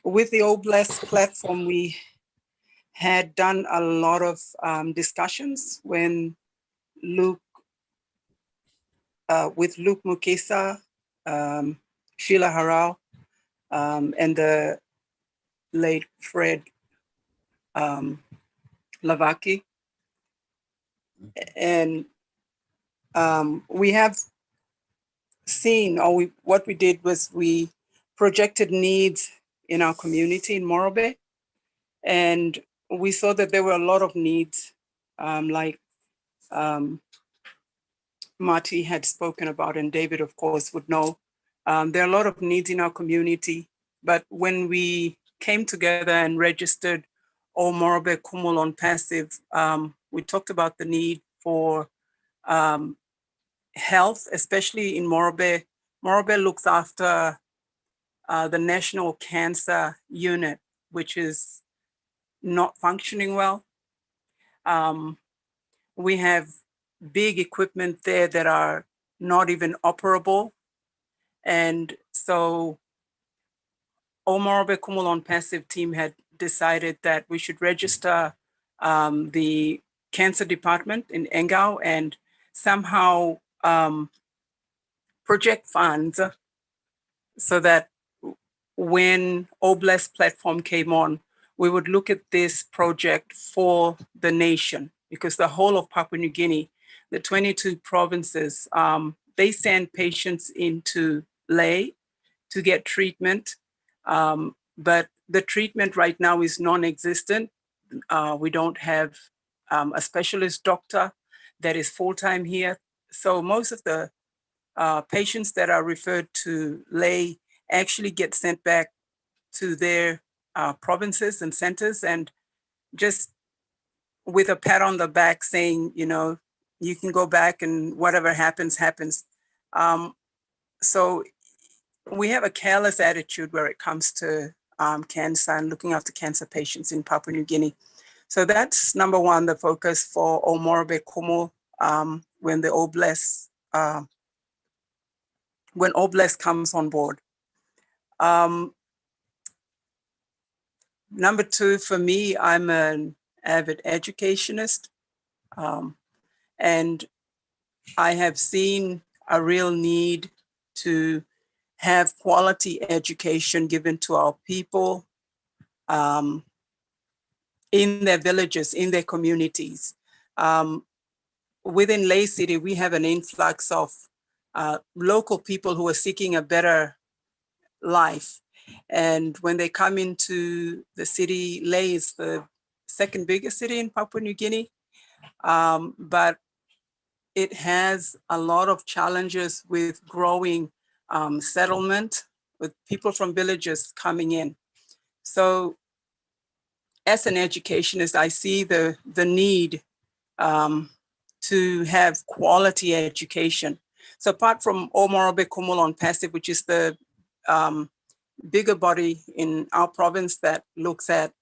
With the Oblast platform, we had done a lot of discussions when with Luke Mukisa, Sheila Harao, and the late Fred Lavaki. And we have seen, or what we did was we projected needs in our community in Morobe, and we saw that there were a lot of needs, like Marty had spoken about, and David, of course, would know. There are a lot of needs in our community, but when we came together and registered Omorobe Kumulon Passive, we talked about the need for health, especially in Morobe. Morobe looks after the National Cancer Unit, which is not functioning well. We have big equipment there that are not even operable. And so Omorobe Kumulon Passive team had decided that we should register the cancer department in Engau and somehow project funds so that when Oblast platform came on, we would look at this project for the nation, because the whole of Papua New Guinea, the 22 provinces, they send patients into Ley to get treatment. But the treatment right now is non-existent. We don't have a specialist doctor that is full-time here. So most of the patients that are referred to Ley actually get sent back to their provinces and centers, and just with a pat on the back saying, you know, you can go back and whatever happens, happens. So we have a careless attitude where it comes to cancer and looking after cancer patients in Papua New Guinea. So that's number one, the focus for Omorobe Kumu when the Oblast comes on board. Number two, for me, I'm an avid educationist, and I have seen a real need to have quality education given to our people in their villages, in their communities. Within Ley City, we have an influx of local people who are seeking a better life. And when they come into the city, Ley is the second biggest city in Papua New Guinea. But it has a lot of challenges with growing settlement, with people from villages coming in. So as an educationist, I see the need to have quality education. So apart from Omorobe Kumulon Passive, which is the bigger body in our province that looks at,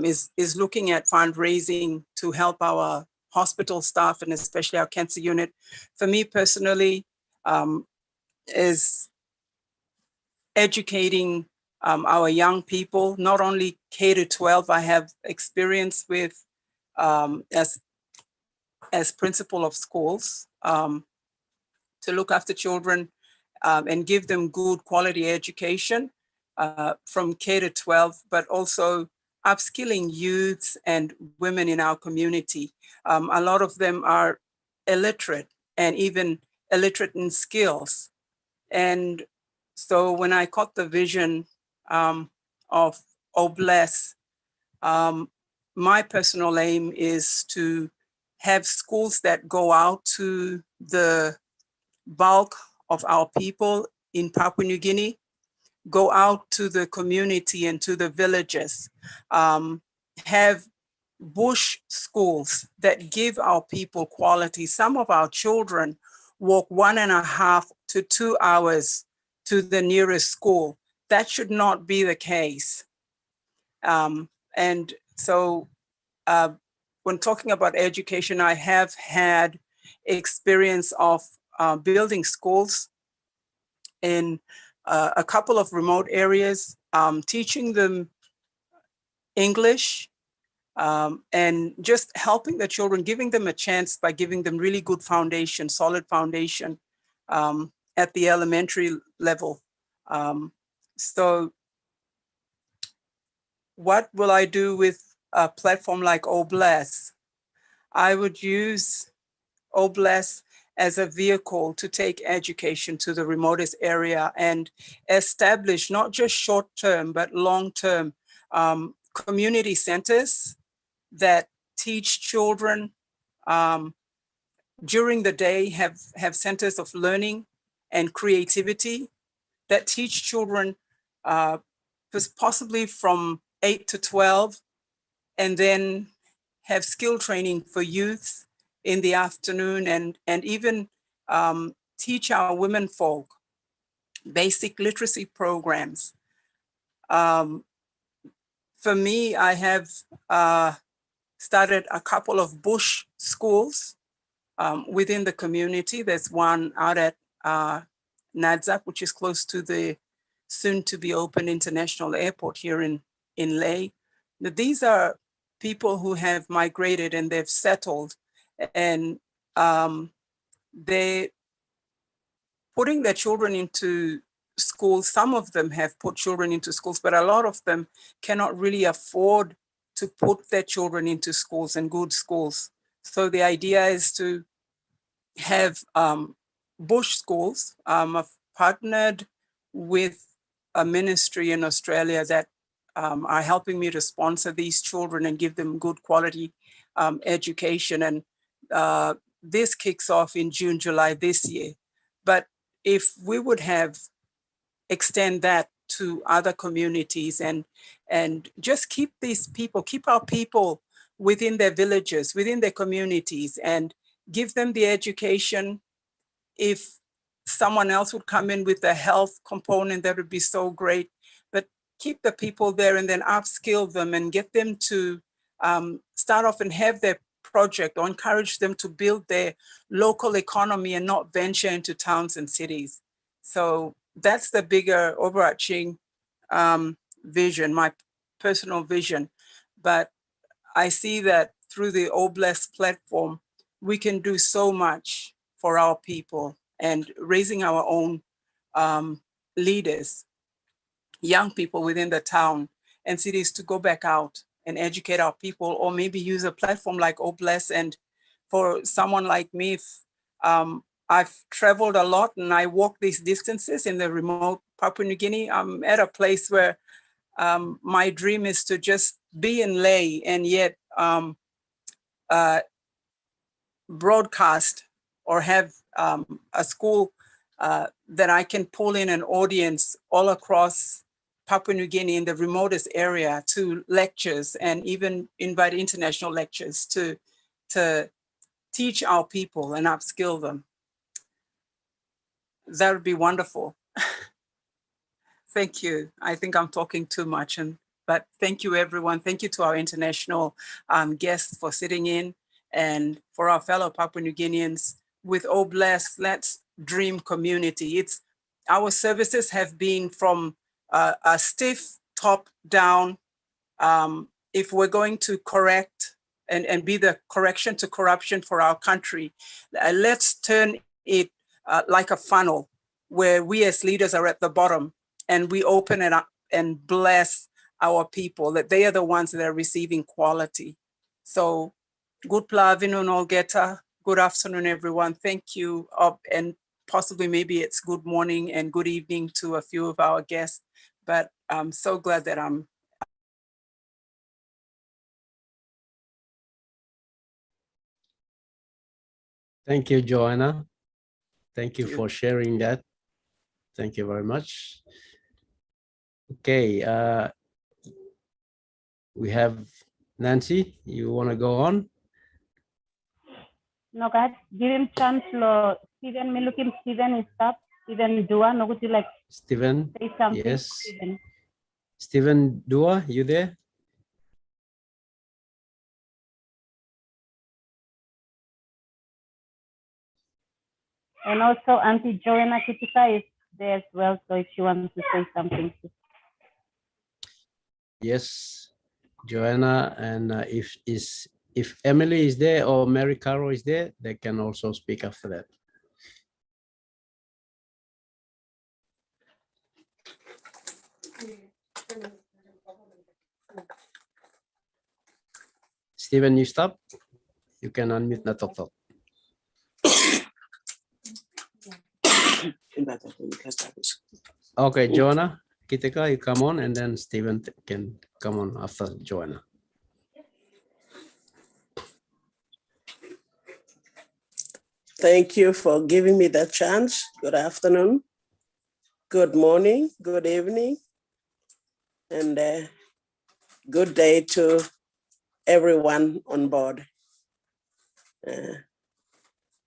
is looking at fundraising to help our hospital staff and especially our cancer unit. For me personally, is educating our young people, not only K to 12. I have experience with as principal of schools to look after children and give them good quality education from K to 12, but also upskilling youths and women in our community. A lot of them are illiterate and even illiterate in skills. And so when I caught the vision of Obless, my personal aim is to have schools that go out to the bulk of our people in Papua New Guinea, go out to the community and to the villages, have bush schools that give our people quality. Some of our children walk 1.5 to 2 hours to the nearest school. That should not be the case. And so when talking about education, I have had experience of building schools in a couple of remote areas, teaching them English, and just helping the children, giving them a chance by giving them really good foundation, solid foundation at the elementary level. So what will I do with a platform like Obless? I would use Obless as a vehicle to take education to the remotest area and establish not just short-term, but long-term community centers that teach children during the day, have centers of learning and creativity that teach children possibly from 8 to 12, and then have skill training for youth in the afternoon, and even teach our women folk basic literacy programs. For me, I have started a couple of bush schools within the community. There's one out at Nadzak, which is close to the soon to be open international airport here in Leh. These are people who have migrated and they've settled, and they're putting their children into schools. Some of them have put children into schools, but a lot of them cannot really afford to put their children into schools and good schools. So the idea is to have bush schools. I've partnered with a ministry in Australia that are helping me to sponsor these children and give them good quality education. And this kicks off in June, July this year. But if we would have extend that to other communities and just keep these people, keep our people within their villages, within their communities, and give them the education. If someone else would come in with the health component, that would be so great. But keep the people there and then upskill them and get them to start off and have their project, or encourage them to build their local economy and not venture into towns and cities. So that's the bigger overarching vision, my personal vision. But I see that through the Obless platform, we can do so much for our people and raising our own leaders, young people within the town and cities to go back out and educate our people, or maybe use a platform like Obless. And for someone like me, if, I've traveled a lot and I walk these distances in the remote Papua New Guinea. I'm at a place where my dream is to just be in Leh and yet broadcast or have a school that I can pull in an audience all across Papua New Guinea in the remotest area to lectures, and even invite international lectures to teach our people and upskill them. That would be wonderful. Thank you. I think I'm talking too much, but thank you, everyone. Thank you to our international guests for sitting in, and for our fellow Papua New Guineans with Oh Bless, Let's Dream community. Our services have been from a stiff top-down. If we're going to correct and be the correction to corruption for our country, let's turn it like a funnel where we as leaders are at the bottom, and we open it up and bless our people, that they are the ones that are receiving quality. So good plavino Olgeta. Good afternoon, everyone. Thank you. And possibly maybe it's good morning and good evening to a few of our guests, but I'm so glad that I'm Thank you, Joanna. Thank you for sharing that. Thank you very much. Okay, we have Nancy. You want to go on? No, guys, give him chance. Lo, Stephen, me look him. Stephen is up. Stephen Dua, no, would you like Stephen? say something? Yes. Stephen. Stephen Dua, you there? And also Auntie Joanna Kitika is there as well. So if she wants to say something. Yes, Joanna, and if Emily is there or Mary Caro is there, they can also speak after that. Stephen, you stop. You can unmute the talk. Okay, Joanna, Kitika, you come on, and then Stephen can come on after Joanna. Thank you for giving me the chance. Good afternoon, good morning, good evening, and good day to everyone on board.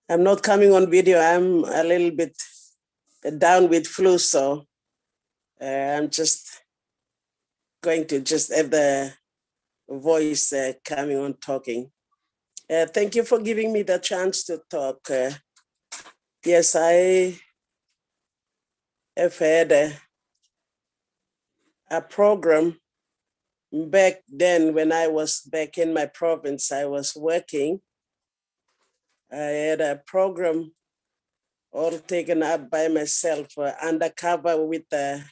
I'm not coming on video. I'm a little bit down with flu, so I'm just going to just have the voice coming on talking. Thank you for giving me the chance to talk. Yes, I have had a program back then when I was back in my province. I was working. I had a program all taken up by myself, undercover with a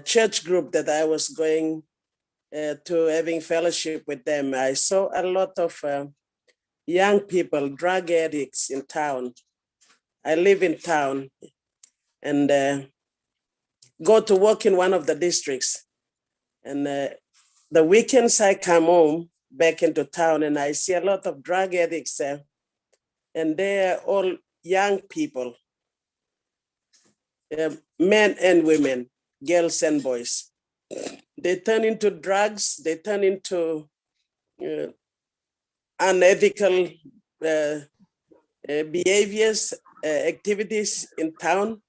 church group that I was going to having fellowship with them. I saw a lot of young people, drug addicts in town. I live in town and go to work in one of the districts. And the weekends I come home back into town and I see a lot of drug addicts there. And they're all young people, men and women, girls and boys. They turn into drugs, they turn into unethical behaviors, activities in town.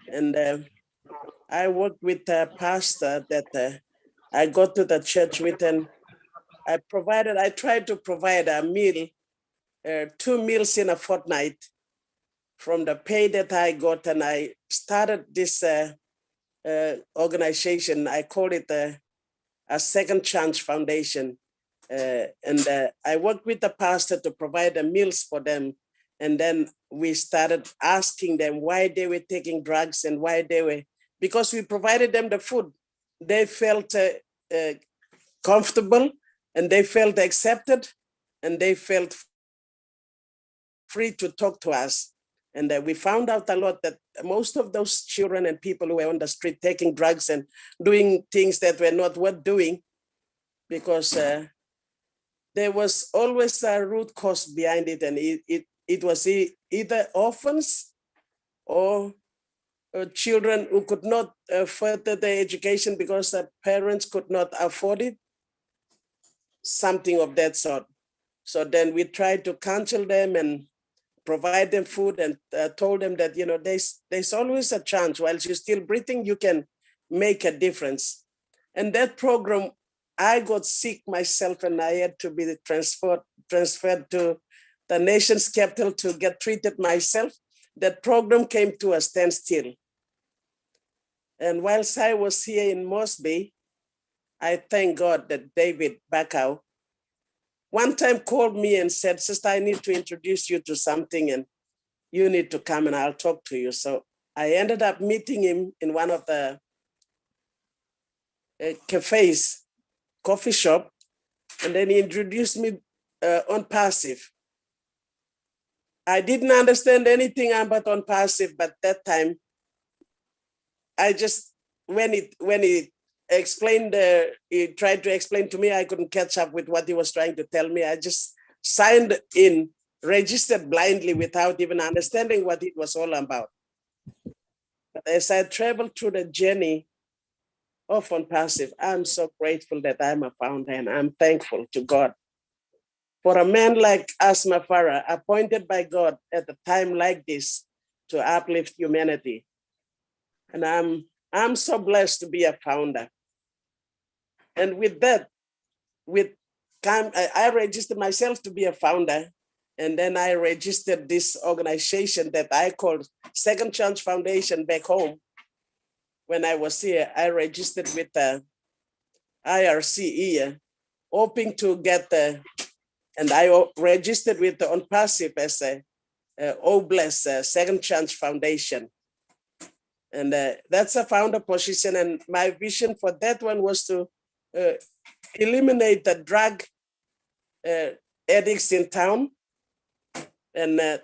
And I worked with a pastor that I go to the church with, and I tried to provide a meal, 2 meals in a fortnight from the pay that I got. And I started this organization. I call it a Second Chance Foundation. And I worked with the pastor to provide the meals for them. And then we started asking them why they were taking drugs and why they were, because we provided them the food. They felt comfortable and they felt accepted and they felt free to talk to us. And we found out a lot that most of those children and people who were on the street taking drugs and doing things that were not worth doing, because there was always a root cause behind it, and it was either orphans or children who could not further their education because their parents could not afford it, something of that sort. So then we tried to counsel them and provide them food and told them that, you know, there's always a chance. While you're still breathing, you can make a difference. And that program, I got sick myself and I had to be transferred to the nation's capital to get treated myself. That program came to a standstill. And whilst I was here in Mosby, I thank God that David Bakau one time called me and said, "Sister, I need to introduce you to something and you need to come and I'll talk to you." So I ended up meeting him in one of the cafes, coffee shop, and then he introduced me on passive. I didn't understand anything about on passive, but that time, I just, when he explained, he tried to explain to me, I couldn't catch up with what he was trying to tell me. I just signed in, registered blindly without even understanding what it was all about. But as I traveled through the journey of on passive, I'm so grateful that I'm a founder and I'm thankful to God. For a man like Asma Farah, appointed by God at a time like this to uplift humanity. And I'm so blessed to be a founder. And with that, I registered myself to be a founder. And then I registered this organization that I called Second Chance Foundation back home. When I was here, I registered with the IRCE, hoping to get and I registered with the On Passive as a Obless Second Chance Foundation. And that's a founder position. And my vision for that one was to eliminate the drug addicts in town and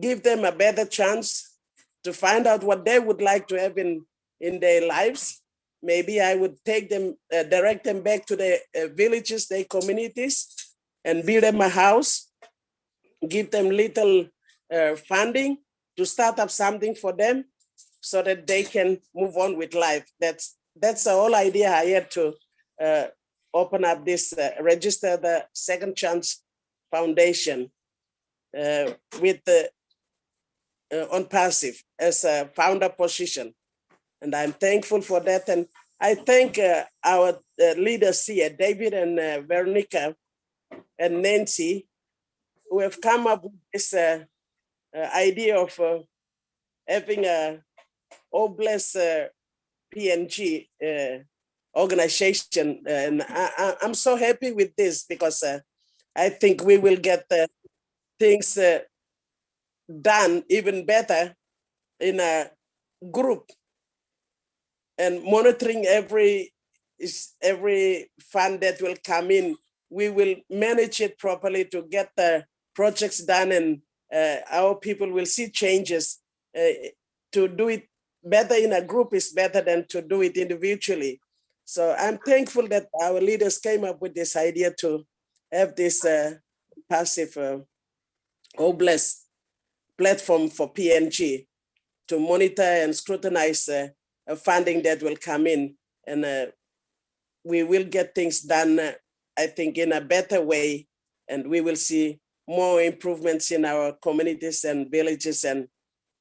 give them a better chance to find out what they would like to have in their lives. Maybe I would take them, direct them back to their villages, their communities, and build them a house, give them little funding to start up something for them so that they can move on with life. That's the whole idea I had to open up this, register the Second Chance Foundation with On Passive as a founder position. And I'm thankful for that. And I thank our leaders here, David and Veronica and Nancy, who have come up with this idea of having a Obless PNG organization. And I'm so happy with this because I think we will get things done even better in a group and monitoring every fund that will come in. We will manage it properly to get the projects done, and our people will see changes. To do it better in a group is better than to do it individually. So I'm thankful that our leaders came up with this idea to have this passive Obless platform for PNG to monitor and scrutinize funding that will come in. And we will get things done, I think, in a better way. And we will see more improvements in our communities and villages. And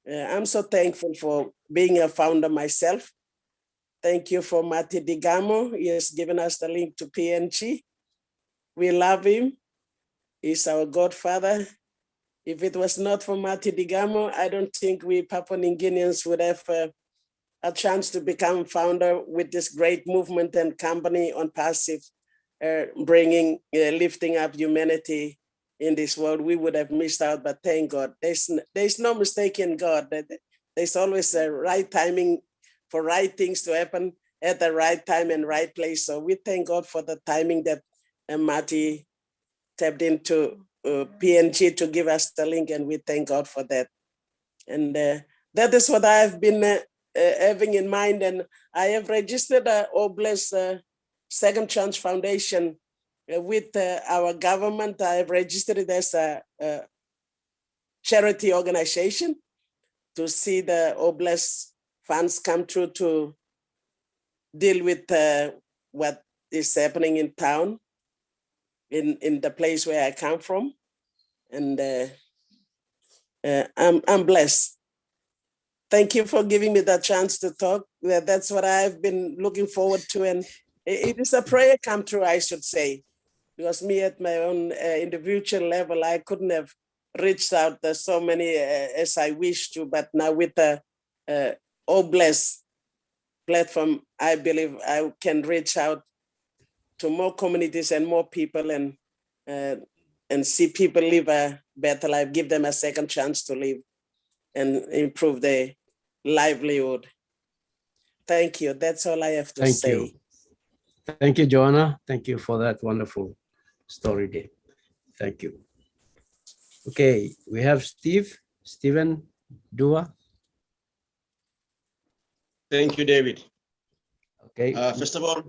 I'm so thankful for being a founder myself. Thank you for Mati Digamo. He has given us the link to PNG. We love him. He's our godfather. If it was not for Mati Digamo, I don't think we Papua New Guineans would have a chance to become founder with this great movement and company On Passive, bringing, lifting up humanity in this world. We would have missed out, but thank God. There's no mistake in God. There's always a right timing for right things to happen at the right time and right place. So we thank God for the timing that Mati tapped into PNG to give us the link, and we thank God for that. And that is what I've been having in mind. And I have registered Obless Second Chance Foundation with our government. I have registered it as a charity organization to see the Oblast funds come through to deal with what is happening in town, in the place where I come from. And I'm blessed. Thank you for giving me that chance to talk. That's what I've been looking forward to. And it is a prayer come true, I should say, because me at my own individual level, I couldn't have reached out to so many as I wish to, but now with the Oblast platform, I believe I can reach out to more communities and more people and see people live a better life, give them a second chance to live and improve their livelihood. Thank you. That's all I have to say. You. Thank you, Joanna. Thank you for that wonderful story, Dave. Thank you. Okay, we have Stephen Dua. Thank you, David. Okay. First of all,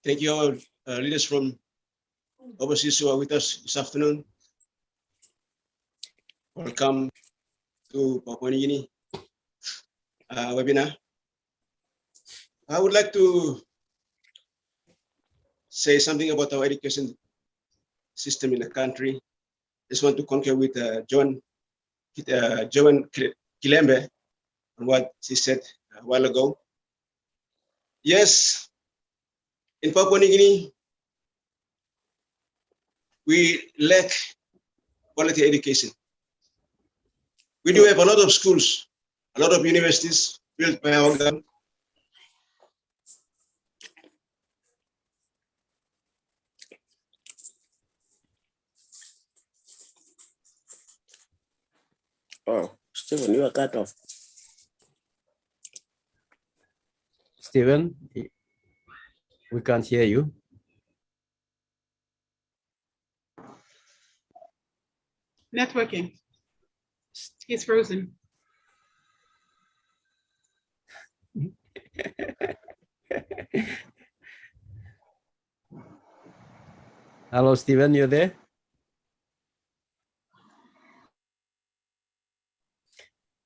thank you all leaders from overseas who are with us this afternoon. Welcome to Papua New Guinea webinar. I would like to say something about our education system in the country. Just want to concur with Joan Kilembe on what she said a while ago. Yes, in Papua New Guinea, we lack quality education. We do have a lot of schools, a lot of universities built by our government. Oh, Stephen, you are cut off. Stephen, we can't hear you. Networking. He's frozen. Hello, Stephen, you there?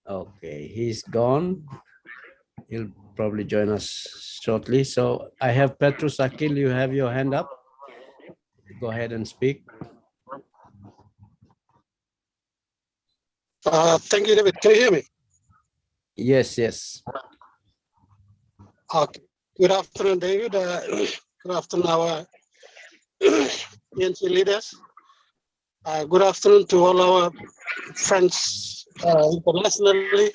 Okay, he's gone. He'll probably join us shortly. So I have Petrus Akil, you have your hand up. Go ahead and speak. Thank you, David. Can you hear me? Yes, yes. Okay. Good afternoon, David. Good afternoon, our ENC leaders. Good afternoon to all our friends internationally.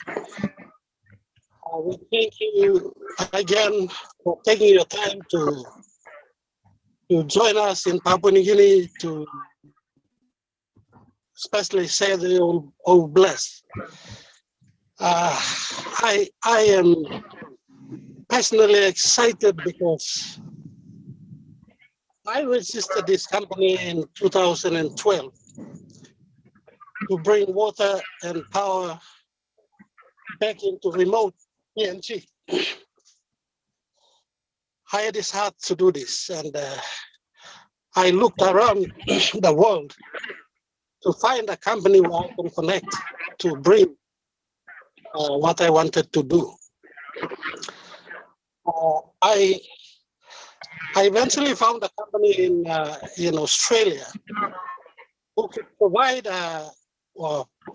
We thank you again for taking your time to join us in Papua New Guinea to especially say the Oblast. I am personally excited because I registered this company in 2012 to bring water and power back into remote PNG. I had this heart to do this, and I looked around the world to find a company where I can connect to bring what I wanted to do. I eventually found a company in Australia who could provide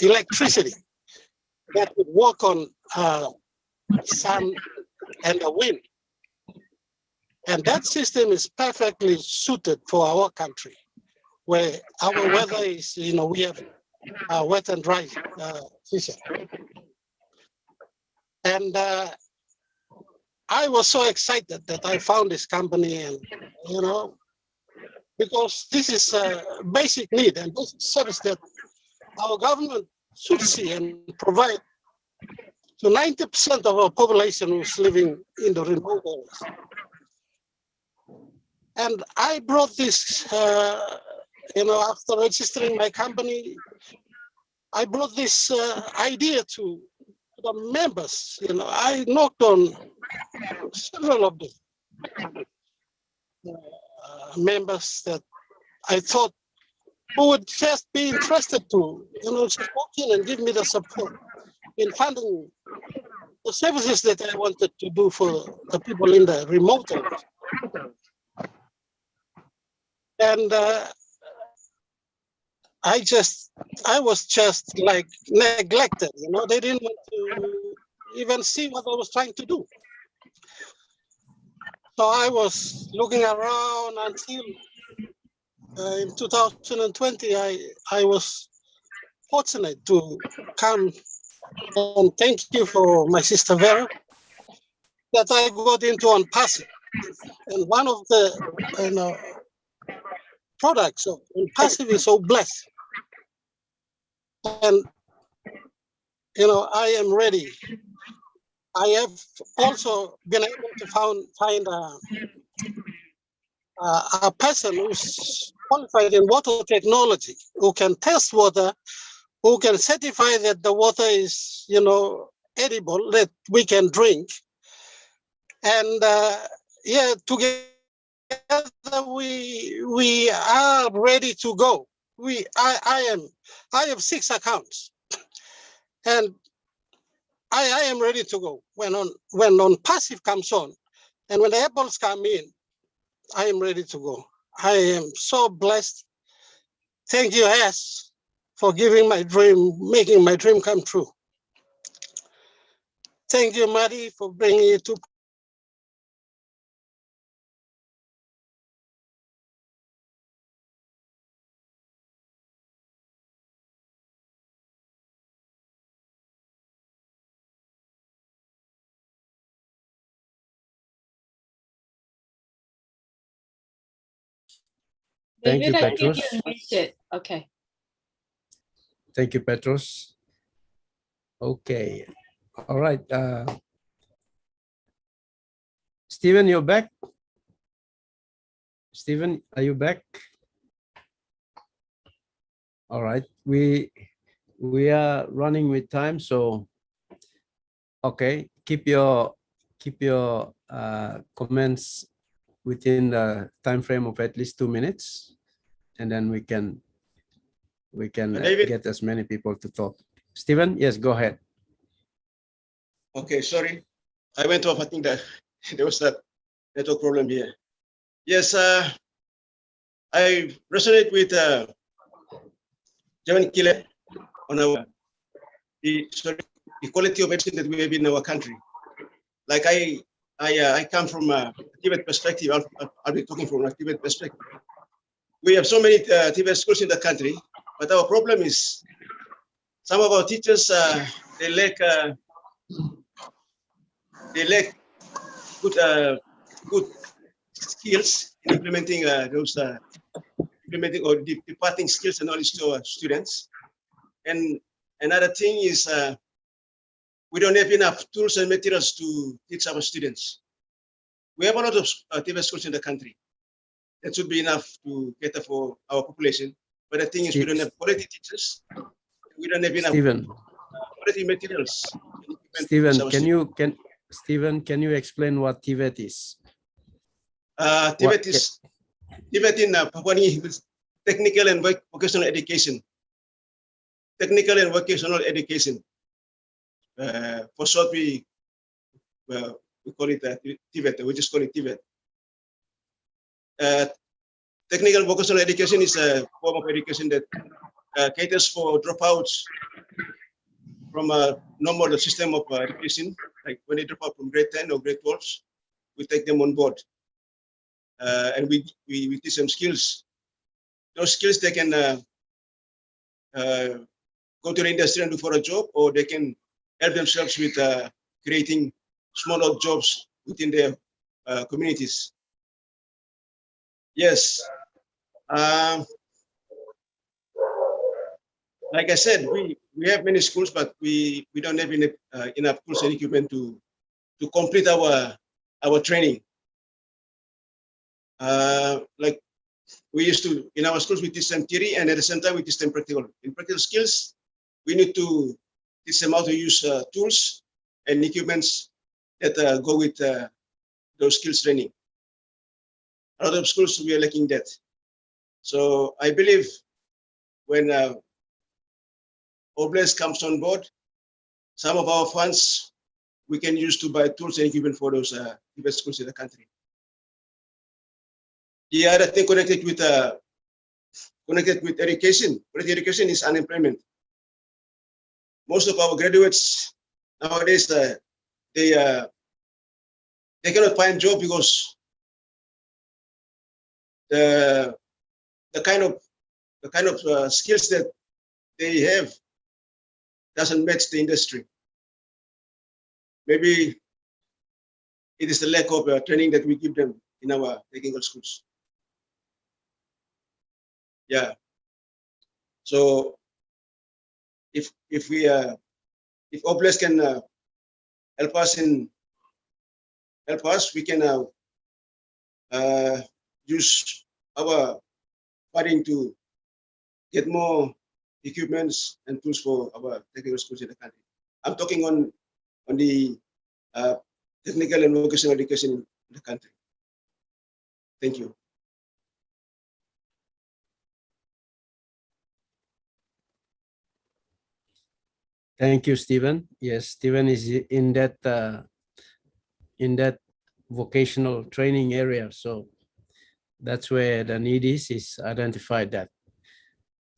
electricity that would work on sun and the wind. And that system is perfectly suited for our country, where our weather is, we have wet and dry season. And I was so excited that I found this company, and because this is a basic need and basic service that our government should see and provide to 90% of our population who's living in the remote areas. And I brought this, after registering my company, I brought this idea to the members. I knocked on several of the members that I thought who would just be interested to, just walk in and give me the support in funding the services that I wanted to do for the people in the remote areas. And I was just like neglected, they didn't want to even see what I was trying to do. So I was looking around until in 2020, I was fortunate to come, and thank you for my sister Vera, that I got into on passive. And one of the products of passive is so blessed. And I am ready. I have also been able to find a person who's qualified in water technology, who can test water, who can certify that the water is, edible, that we can drink. And together we are ready to go. I have 6 accounts, and I am ready to go. When on passive comes on, and when the apples come in, I am ready to go. I am so blessed. Thank you, S, for making my dream come true. Thank you, Maddie, for bringing it to. Thank you, David, I think Petros. you missed it. Okay. Thank you, Petros. Okay. All right. Stephen, you're back. Stephen, are you back? All right. We are running with time, so okay. Keep your comments within the time frame of at least 2 minutes, and then we can get as many people to talk. Stephen, yes, go ahead. Okay, sorry. I went off. I think that there was that network problem here. Yes, I resonate with John Killer on the quality of education that we have in our country. Like I come from a Tibet perspective. I'll be talking from a Tibet perspective. We have so many Tibet schools in the country, but our problem is some of our teachers they lack good skills in implementing implementing or departing skills and knowledge to our students. And another thing is we don't have enough tools and materials to teach our students. We have a lot of Tibet schools in the country. That should be enough to cater for our population. But the thing is, we don't have quality teachers. We don't have enough quality materials. Stephen, can you explain what Tibet is? Tibet in Papua New Guinea is technical and vocational education. Technical and vocational education. For short, we call it Tibet. We just call it Tibet. Technical vocational education is a form of education that caters for dropouts from a normal system of education. Like when they drop out from grade 10 or grade 12, we take them on board. And we teach them skills. Those skills they can go to the industry and look for a job, or they can help themselves with creating smaller jobs within their communities. Yes. Like I said, we have many schools, but we don't have enough tools and equipment to complete our training. Like we used to, in our schools, we teach them theory, and at the same time, we teach them practical. In practical skills, we need to teach them how to use tools and equipments that go with those skills training. A lot of schools, we are lacking that. So I believe when Oblast comes on board, some of our funds we can use to buy tools and equipment for those different schools in the country. The other thing connected with education, education is unemployment. Most of our graduates nowadays they cannot find job because the kind of skills that they have doesn't match the industry. Maybe it is the lack of training that we give them in our technical schools. Yeah. So if Oblast can help us, we can use our funding to get more equipments and tools for our technical schools in the country. I'm talking on the technical and vocational education in the country. Thank you. Thank you, Stephen. Yes, Stephen is in that vocational training area. So that's where the need is identified that.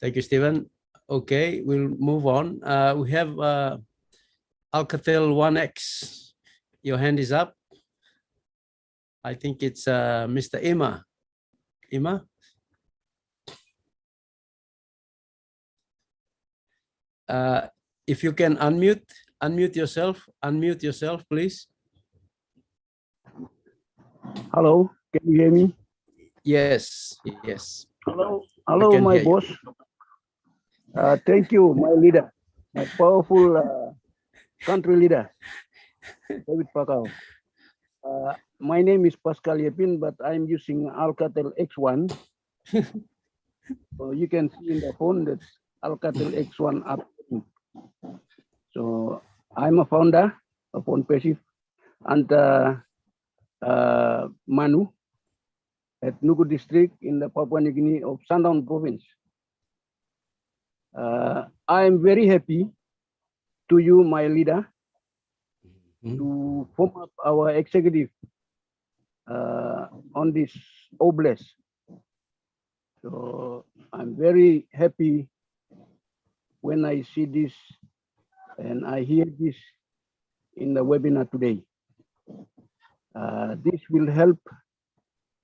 Thank you, Stephen. Okay, we'll move on. We have Alcatel 1X. Your hand is up. I think it's Mr. Ima. Ima? If you can unmute yourself, please. Hello, can you hear me? Yes, yes. Hello, my boss. Thank you, my leader, my powerful country leader, David Bakau. My name is Pascal Yepin, but I'm using Alcatel X1. So you can see in the phone that's Alcatel X1 up. So I'm a founder of OnPassive and Manu at Nuku district in the Papua New Guinea of Sandaun province. I am very happy to you, my leader, to form up our executive on this Oblast. So I'm very happy when I see this and I hear this in the webinar today. This will help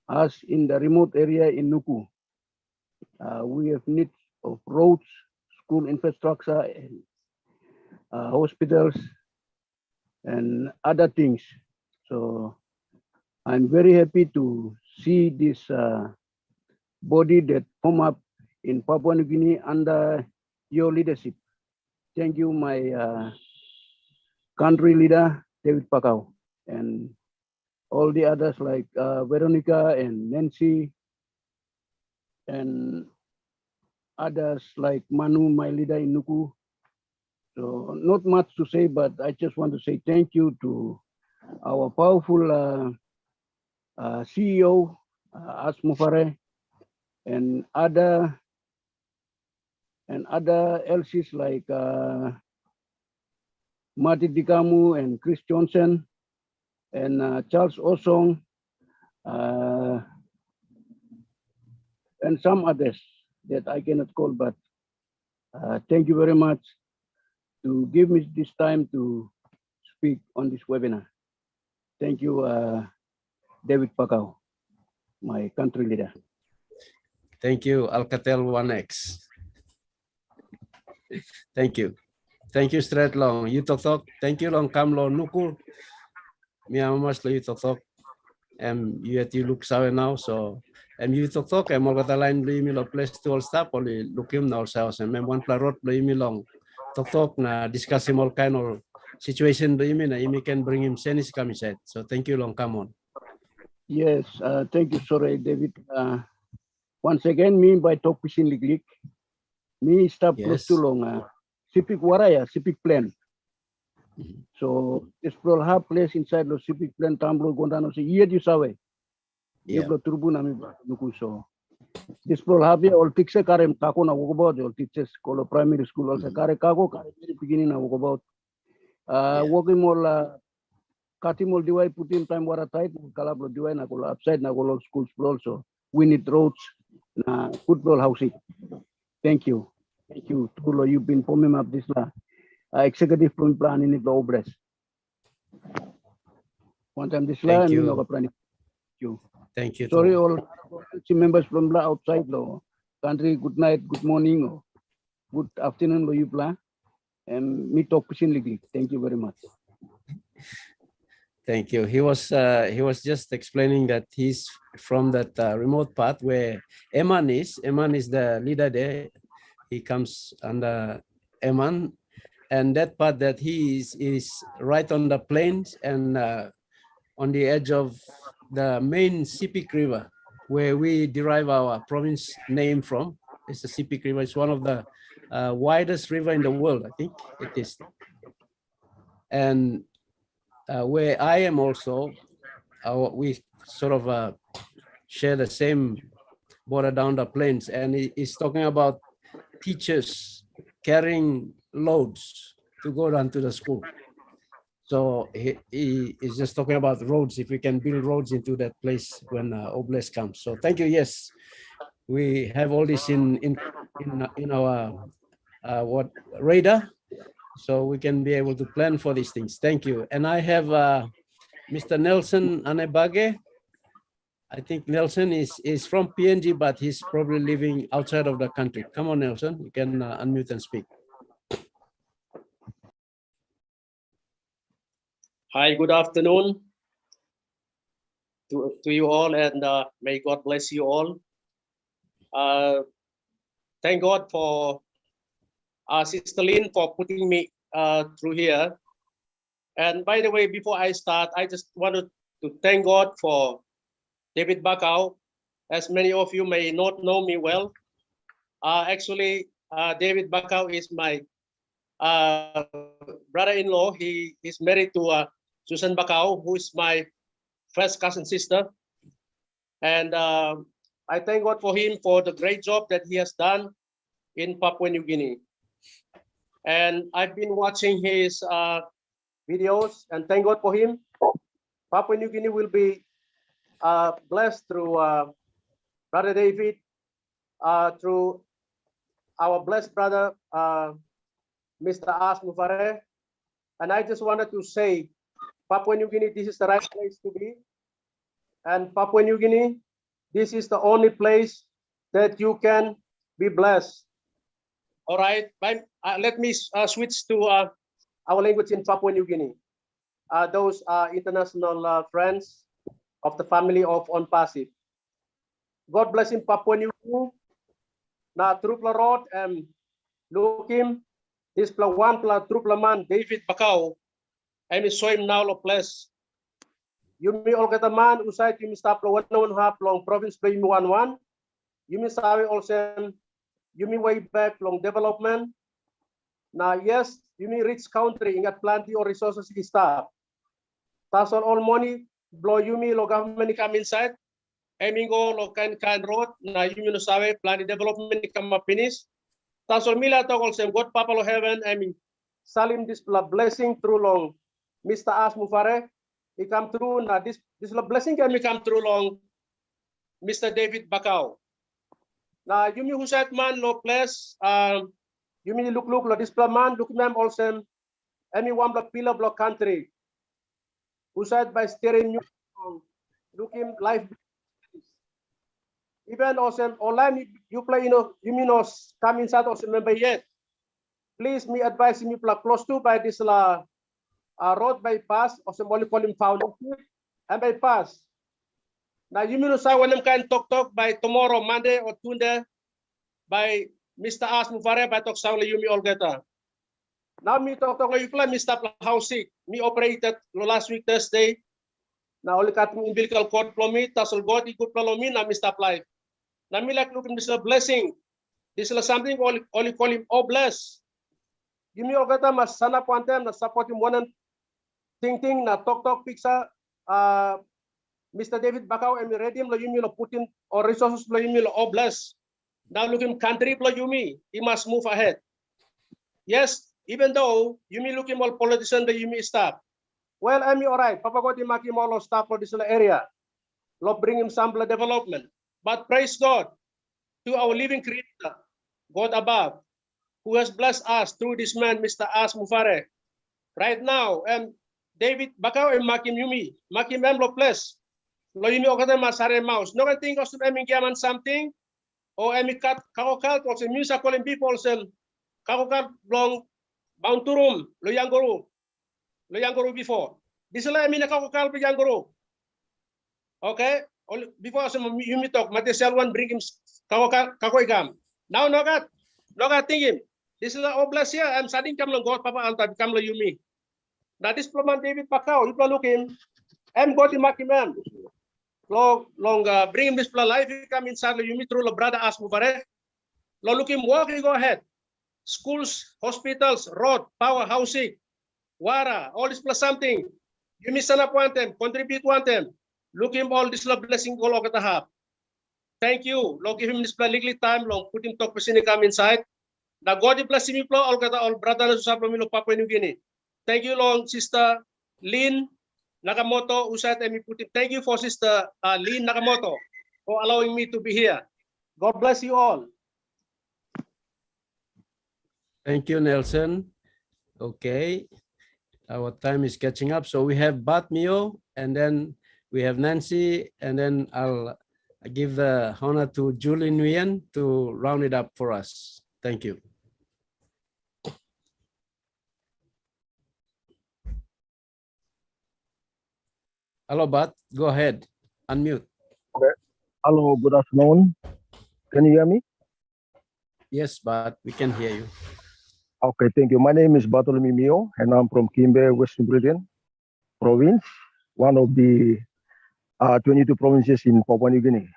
us in the remote area in Nuku. We have needs of roads, school infrastructure, and, hospitals, and other things. So I'm very happy to see this body that form up in Papua New Guinea under your leadership. Thank you, my country leader, David Bakau, and all the others like Veronica and Nancy, and others like Manu, my leader in Nuku. So not much to say, but I just want to say thank you to our powerful CEO, Asmufare, and other LCs like Marty Dikamu and Chris Johnson and Charles Osong and some others that I cannot call, but thank you very much to give me this time to speak on this webinar. Thank you, David Bakau, my country leader. Thank you, Alcatel 1X. Thank you. Thank you, Straight Long. You talk. Thank you, Long Kamlo Nukul. Miamas lo you talk. You look sawe now, so you talk. All kata lain beli mi lo place to all staff only look him now ourselves. One plarot beli mi long talk na discuss him all kind of situation beli mi na imi can bring him senis kami said. So thank you, Long. Come on. Yes, thank you, sorry, David. Once again, me by talk pisin liglik. Me stop close to long. Civic waraya, civic plan. So explore half place inside the civic plan tamblo gondano se year you sawe. Yeah. Turbu nami nuku so. This pro habia all fixe kare kako na walk about all teachers kolo primary school also kare kako kare very beginning na walk about. Working more Katimol diwai put in time wara type kalablo diwai na kolo upside na kolo schools also. We need roads na football housing. Thank you. Thank you. Tulo, you've been forming up this executive plan in the Obres. One time this Thank and you. no plan. You. Thank you. Sorry, Tolo. all team members from the outside lo country. Good night, good morning, or good afternoon, lo you plan. And me talk personally. Thank you very much. Thank you. He was just explaining that he's from that remote part where Eman is. Eman is the leader there. He comes under Eman, and that part that he is right on the plains and on the edge of the main Sipik River, where we derive our province name from. It's the Sipik River. It's one of the widest river in the world, I think it is. And where I am also, we sort of share the same border down the plains, and he's talking about teachers carrying loads to go down to the school. So he is just talking about roads, if we can build roads into that place when Oblast comes. So thank you. Yes, we have all this in our what radar, so we can be able to plan for these things. Thank you. And I have Mr. Nelson Anebage. I think Nelson is from PNG, but he's probably living outside of the country. Come on, Nelson, you can unmute and speak. Hi, good afternoon to you all, and may God bless you all. Thank God for Sister Lynn for putting me through here. And by the way, before I start, I just wanted to thank God for David Bakau. As many of you may not know me well, actually, David Bakau is my brother-in-law. He is married to Susan Bakau, who is my first cousin sister. And I thank God for him for the great job that he has done in Papua New Guinea. And I've been watching his videos, and thank God for him. Papua New Guinea will be blessed through Brother David, through our blessed brother, Mr. As Mufare. And I just wanted to say, Papua New Guinea, this is the right place to be. And Papua New Guinea, this is the only place that you can be blessed. All right, let me switch to our language in Papua New Guinea. Those are international friends of the family of On Pasif. God bless in Papua New Guinea. Na trupla rod Lukim, this pla one pla trupla man David Bakau, so him now lo place. Yumi olgata man usai yumi stop lo 1.5 long province play yumi 1-1. Yumi sawi also yumi way back long development. Now yes, yumi rich country ingat plenty or resources ki stop. Tasol all money blow yumi lo government come inside. Emingo lo kan road na yumi no sawi plan development come finish. Tasol mila to also God Papa lo heaven salim this blessing through long Mr. As Mufare. He come through na this blessing can come through long Mr. David Bakau. Na yumi husat man lo place yumi look lo this man look mem also one block pillar block country. Husat by steering you looking life. Even also online you play you mean come inside also member yet. Please me advise me play close to by this road bypass or symbolic column foundation and bypass. Now you mean say when can talk by tomorrow Monday or Tuesday by Mr. As Mufare by talk sound you me all get. Now me talk you play Mr. Housing me operated last week Thursday. Now only cut me umbilical cord from me tasol God ikut me na Mr. Life. Now me like looking this is a blessing. This is something only call him bless. You me all get mas sana po antem na support him one thing na talk pizza Mr. David Bakau and Redim lo yumi lo Putin or resources lo yumi lo oblast. Now look him country lo yumi, he must move ahead. Yes, even though yumi look him all politician the yumi stop. Well, I'm all right. Papa got him lo stop for this area. Lo bring him some development. But praise God to our living creator, God above, who has blessed us through this man, Mr. As Mufare. Right now, David Bakau and Makim Yumi, Makim Lo Plus, Lo Yumi Okata Masare Mouse. No one think of Emi Giaman something, or Emi Kat Kakokal, or the music calling people, Kakokal Long Bounturum, Lo Yanguru before. This is like Kakokal Yanguru. Okay, before some Yumi talk, Matisel one bring him Kakoigam. Now, no got thinking. This is all bless here. I'm studying Kamlang God, Papa Alta, Kamla Yumi. Now, this Ploman David Bakau, you can look him. I'm going to make him long, bring him this plan life. You come inside Yumi through the brother As Mufare. Look him walking, go ahead. Schools, hospitals, road, power, housing, water, all this plus something. Yumi stand up one them, contribute one them. Look him all this love blessing all over the hub. Thank you. Lord, give him this plan legally time long. Put him talk person come inside. The God bless him all kata all brother na susab lo Papua New Guinea. Thank you, Long Sister Lynn Nakamoto. Usat and put it. Thank you for Sister Lynn Nakamoto for allowing me to be here. God bless you all. Thank you, Nelson. Okay, our time is catching up. So we have Bat Mio, and then we have Nancy, and then I'll give the honor to Julie Nguyen to round it up for us. Thank you. Hello, Bat. Go ahead. Unmute. Okay. Hello, good afternoon. Can you hear me? Yes, Bat, we can hear you. Okay, thank you. My name is Bartholomew Mio, and I'm from Kimbe, Western Britain province, one of the 22 provinces in Papua New Guinea.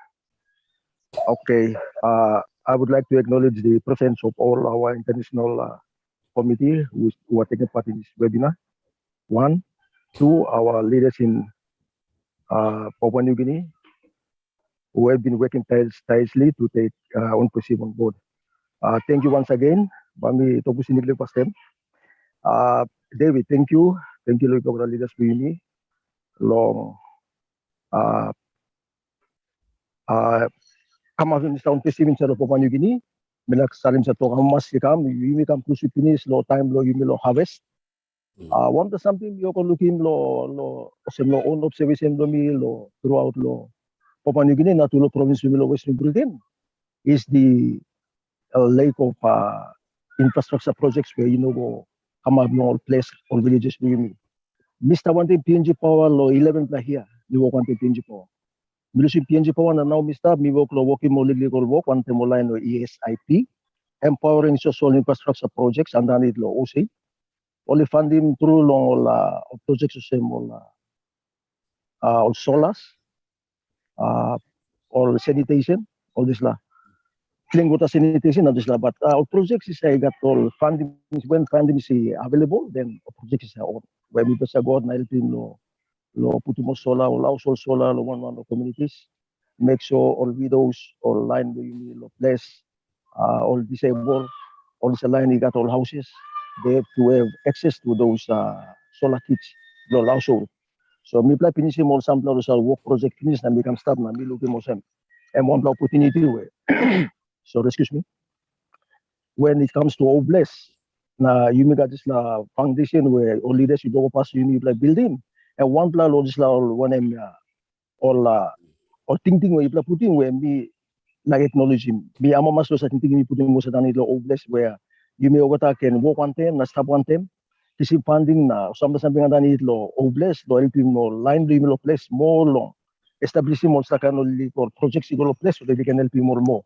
Okay, I would like to acknowledge the presence of all our international committee who are taking part in this webinar. 1, 2, our leaders in Papua New Guinea who have been working tirelessly to take on position on board. Thank you once again. Bami toku sinikle pastem. David, thank you. Thank you kepada leaders ini long kamasun tahun pesimin sa Papua New Guinea. Melak salim sa to kamas kam yumi kam kusu finish lo time lo yumi lo harvest. One of something you can look in lo own observation lo mi lo throughout lo Papua New Guinea natulo province lo Western Britain is the lack of infrastructure projects where go come up no place or villages do you Mr. One PNG power lo 11 pla here you want PNG power. Milusin PNG power na now Mr. Mi work lo working mo legal work one time line lo ESIP empowering social infrastructure projects and then it lo OC. Only funding through long projects the same all solars or sanitation all this la clean water sanitation all this la but our projects is I got all funding when funding is available then projects is on where we just go na helping lo putumo solar or household solar lo one communities make sure all widows all line lo place all disabled all this line you got all houses they have to have access to those solar kits, lo household. So me play finish more sample work project finish and become start na me looking more some and one opportunity where so excuse me. When it comes to Oblast, na you make this la foundation where all leaders you go pass you need like building and one plan all this la all one all thinking where you play putting where me like acknowledge him. Me ama mas sa thinking me putting mo sa dani lo Oblast where you may overtake can walk one time, na stop one time. Kasi funding na something nga dani lo Oblast lo helping mo line lo place more long. Establishing mo sa kanoli for projects lo place so they can help you more.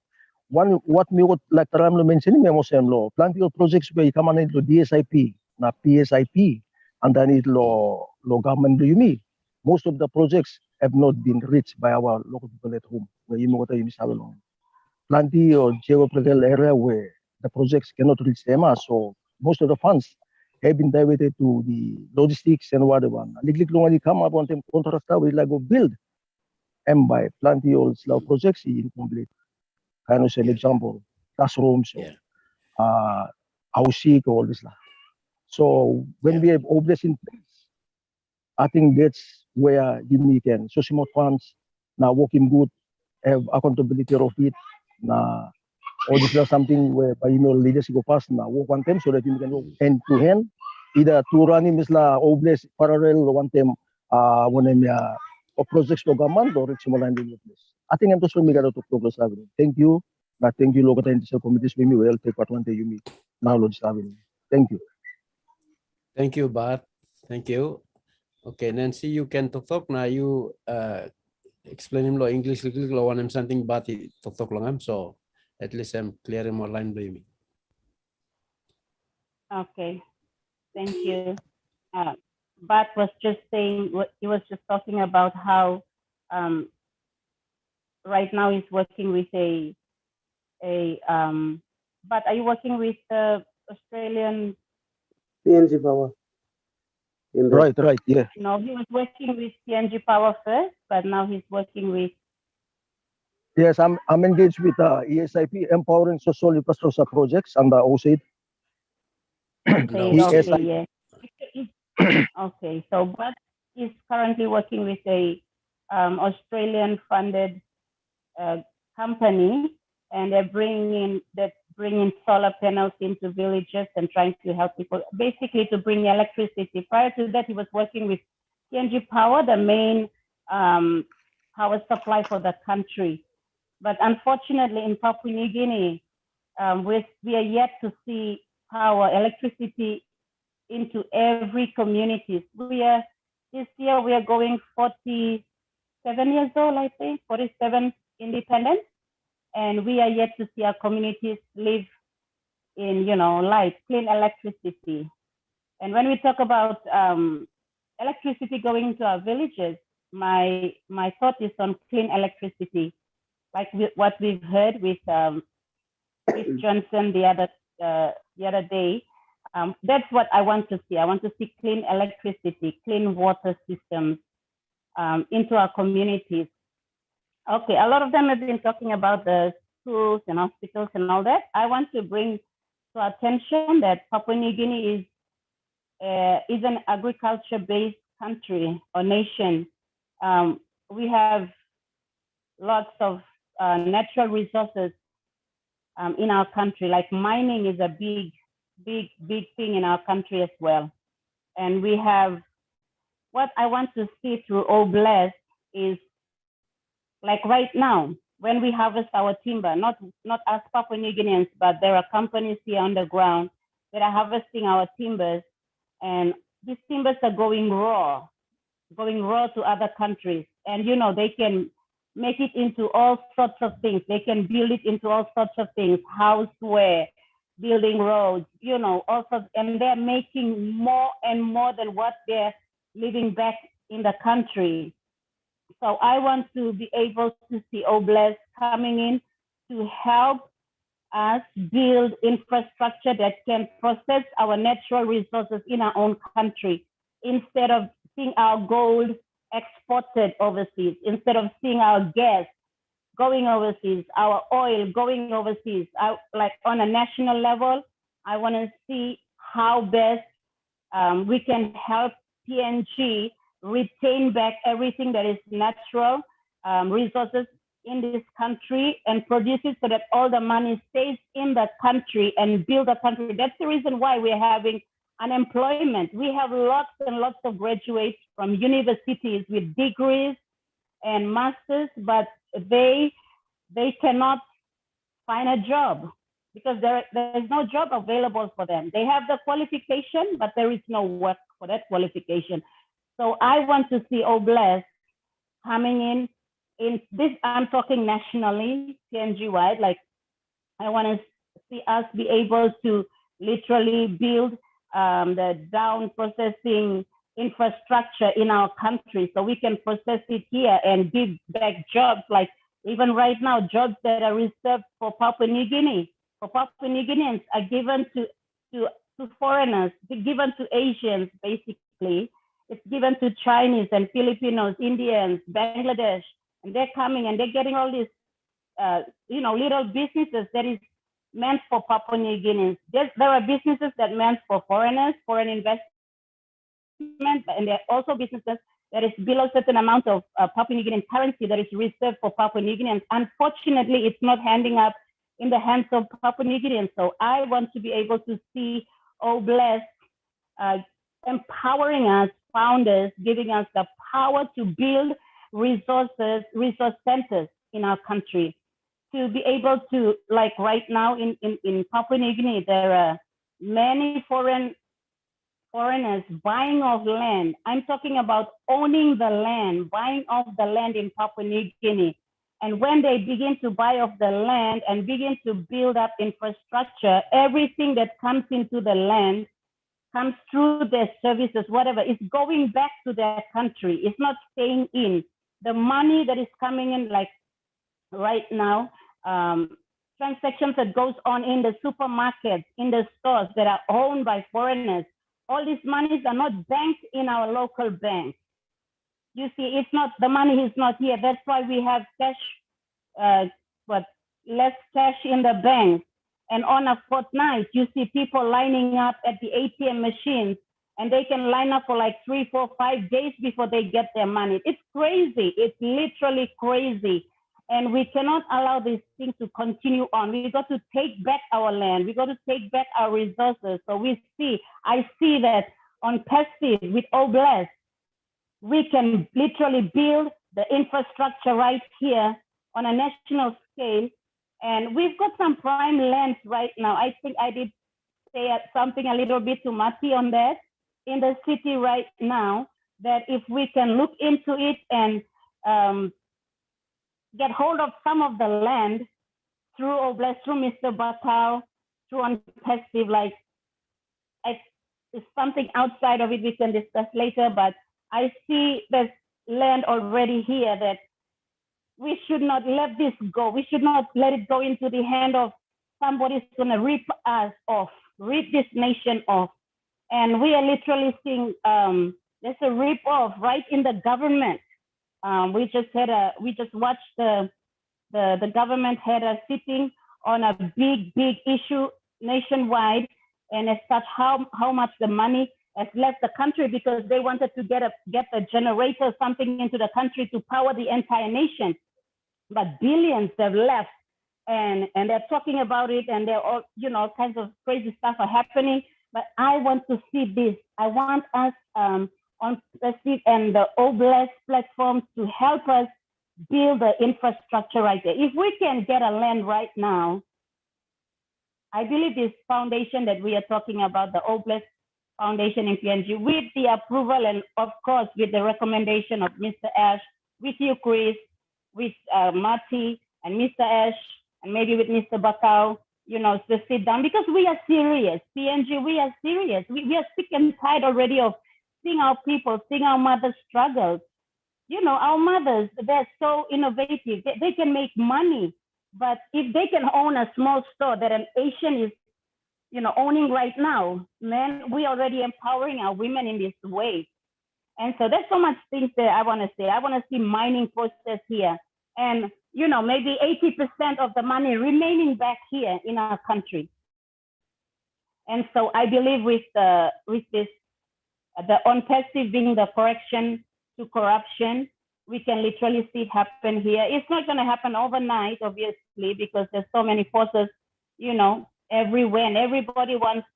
One what me would like Taram lo mention me mo sem lo plenty of projects where you come on lo DSIP na PSIP and then it lo government do you me. Most of the projects have not been reached by our local people at home where you mo you miss along. Plenty of geographical area where the projects cannot reach them, so most of the funds have been diverted to the logistics and whatever. Liglig long come up on them contract we like go build by plenty of projects incomplete. Kind of an example, classrooms or housing, all this. So when we have obvious in place, I think that's where we can so small funds now working good, have accountability of it. Now all this is something where leaders go past now work one time so that you can work hand to hand. Either to run in misla obvious parallel one time when or projects to government or it's more than I think I'm just going to progress. Thank you. Thank you, local international committees. We will take part one day you meet. Now, Lord Thank you. Thank you, Bart. Thank you. Okay, Nancy, you can talk now. You explain him lo English lo one something but talk long so at least I'm clearing more line by me. Okay, thank you. Bart was just saying, he was just talking about how right now he's working with but are you working with the Australian? PNG Power. Right, yeah. No, he was working with PNG Power first, but now he's working with. Yes, I'm engaged with ESIP, Empowering Social Infrastructure Projects, and OSAID. Okay, yeah. Okay, so Bart is currently working with a Australian funded company, and they're bringing solar panels into villages and trying to help people, basically to bring electricity. Prior to that, he was working with PNG Power, the main power supply for the country. But unfortunately, in Papua New Guinea, we are yet to see power, electricity into every community. This year we are going 47 years old, I think, 47 independent, and we are yet to see our communities live in, light, clean electricity. And when we talk about electricity going into our villages, my thought is on clean electricity, like what we've heard with Johnson the other day. That's what I want to see. I want to see clean electricity, clean water systems into our communities. Okay, a lot of them have been talking about the schools and hospitals and all that. I want to bring to attention that Papua New Guinea is an agriculture-based country or nation. We have lots of natural resources in our country, like mining is a big thing in our country as well. And we have, what I want to see through OBLESS is, like right now, when we harvest our timber, not us Papua New Guineans, but there are companies here on the ground that are harvesting our timbers, and these timbers are going raw to other countries. And they can make it into all sorts of things. They can build it into all sorts of things, houseware, building roads, also, and they're making more and more than what they're living back in the country. So I want to be able to see OBLESS coming in to help us build infrastructure that can process our natural resources in our own country, instead of seeing our gold exported overseas, instead of seeing our gas going overseas, our oil going overseas. Like on a national level, I want to see how best we can help PNG retain back everything that is natural resources in this country and produce it so that all the money stays in the country and build a country. That's the reason why we're having unemployment. We have lots and lots of graduates from universities with degrees and masters, but they cannot find a job because there is no job available for them. They have the qualification, but there is no work for that qualification. So I want to see OBLESS coming in this, I'm talking nationally, PNG-wide, like I want to see us be able to literally build the down processing infrastructure in our country so we can process it here and give back jobs, like even right now, jobs that are reserved for Papua New Guinea, for Papua New Guineans are given to foreigners, given to Asians, basically. It's given to Chinese and Filipinos, Indians, Bangladesh, and they're coming and they're getting all these, little businesses that is meant for Papua New Guineans. There are businesses that meant for foreigners, foreign investment, and there are also businesses that is below certain amount of Papua New Guinean currency that is reserved for Papua New Guineans. Unfortunately, it's not handing up in the hands of Papua New Guineans. So I want to be able to see Oblast empowering us, founders, giving us the power to build resource centers in our country. To be able to, like right now in Papua New Guinea, there are many foreigners buying off land. I'm talking about owning the land, buying off the land in Papua New Guinea. And when they begin to buy off the land and begin to build up infrastructure, everything that comes into the land comes through their services, whatever, is going back to their country. It's not staying in. The money that is coming in, like right now, transactions that goes on in the supermarkets, in the stores that are owned by foreigners, all these monies are not banked in our local banks. You see, it's not, the money is not here. That's why we have cash, less cash in the banks. And on a fortnight, you see people lining up at the ATM machines, and they can line up for like 3, 4, 5 days before they get their money. It's crazy. It's literally crazy. And we cannot allow this thing to continue on. We got to take back our land. We got to take back our resources. So I see that on passive with Oblast, we can literally build the infrastructure right here on a national scale. And we've got some prime lands right now. I think I did say something a little bit to Mati on that in the city right now, that if we can look into it and get hold of some of the land through Oblast, through Mr. Bakau, through on passive, like it's something outside of it we can discuss later, but I see there's land already here that we should not let this go. We should not let it go into the hand of somebody's gonna rip us off, rip this nation off. And we are literally seeing there's a rip off right in the government. We just watched the government had a sitting on a big issue nationwide, and as such how much the money has left the country because they wanted to get a generator or something into the country to power the entire nation, but billions have left, and they're talking about it, and they're all all kinds of crazy stuff are happening. But I want to see this. I want us on Pacific and the Oblast platforms to help us build the infrastructure right there. If we can get a land right now, I believe this foundation that we are talking about, the Oblast Foundation in PNG, with the approval and of course with the recommendation of Mr. Ash, with you, Chris, with Marty and Mr. Ash, and maybe with Mr. Bakau, to sit down, because we are serious. PNG, we are serious. We are sick and tired already of seeing our people, seeing our mothers struggle. Our mothers, they're so innovative. They can make money, but if they can own a small store that an Asian is, owning right now, man, we already empowering our women in this way. And so there's so much things that I want to say. I want to see mining process here, and maybe 80% of the money remaining back here in our country. And so I believe with this, the on-passive being the correction to corruption, we can literally see it happen here. It's not going to happen overnight, obviously, because there's so many forces, everywhere, and everybody wants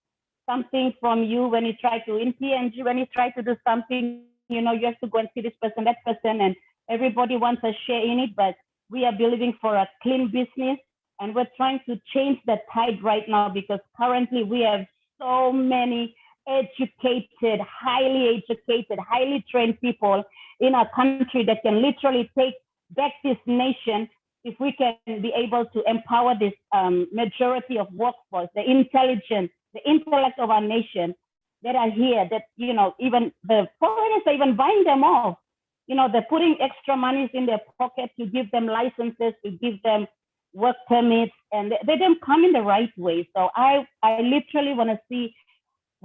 something from you. When you try to, in PNG, when you try to do something, you have to go and see this person, that person, and everybody wants a share in it. But we are believing for a clean business, and we're trying to change the tide right now, because currently we have so many educated, highly trained people in our country that can literally take back this nation if we can be able to empower this majority of workforce, the intelligence, the intellect of our nation that are here, that, even the foreigners are even buying them off. They're putting extra monies in their pocket to give them licenses, to give them work permits, and they don't come in the right way. So I literally want to see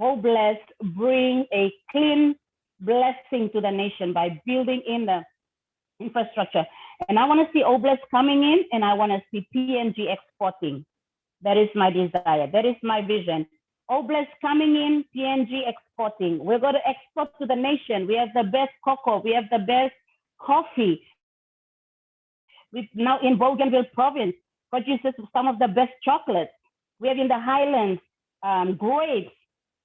Oblast bring a clean blessing to the nation by building in the infrastructure. And I want to see Oblast coming in, and I want to see PNG exporting. That is my desire. That is my vision. Oblast coming in, PNG exporting. We're going to export to the nation. We have the best cocoa. We have the best coffee. We now in Bougainville province produces some of the best chocolates. We have in the highlands grapes.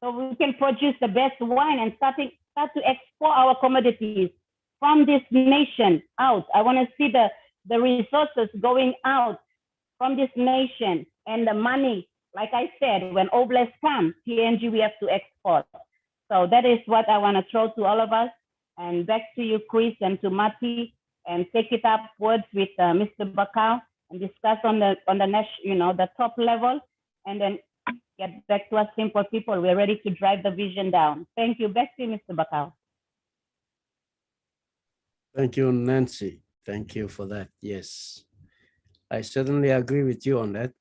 So we can produce the best wine and start to export our commodities from this nation out. I want to see the resources going out from this nation, and the money, like I said, when Oblast comes, PNG, we have to export. So that is what I want to throw to all of us. And back to you, Chris, and to Mati, and take it upwards with Mr. Bakau and discuss on the national, the top level, and then get back to us simple people. We're ready to drive the vision down. Thank you. Back to you, Mr. Bakau. Thank you, Nancy. Thank you for that. Yes, I certainly agree with you on that.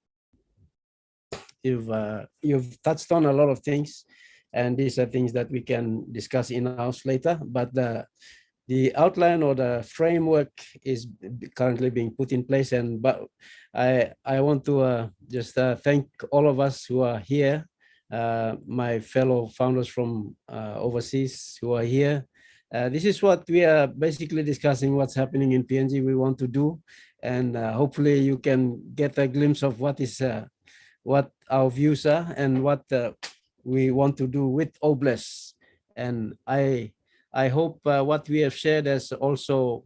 You've touched on a lot of things, and these are things that we can discuss in-house later. But the outline or the framework is currently being put in place, but I want to just thank all of us who are here, my fellow founders from overseas who are here. This is what we are basically discussing, what's happening in PNG we want to do, and hopefully you can get a glimpse of what our views are and what we want to do with Oblast. And I hope what we have shared has also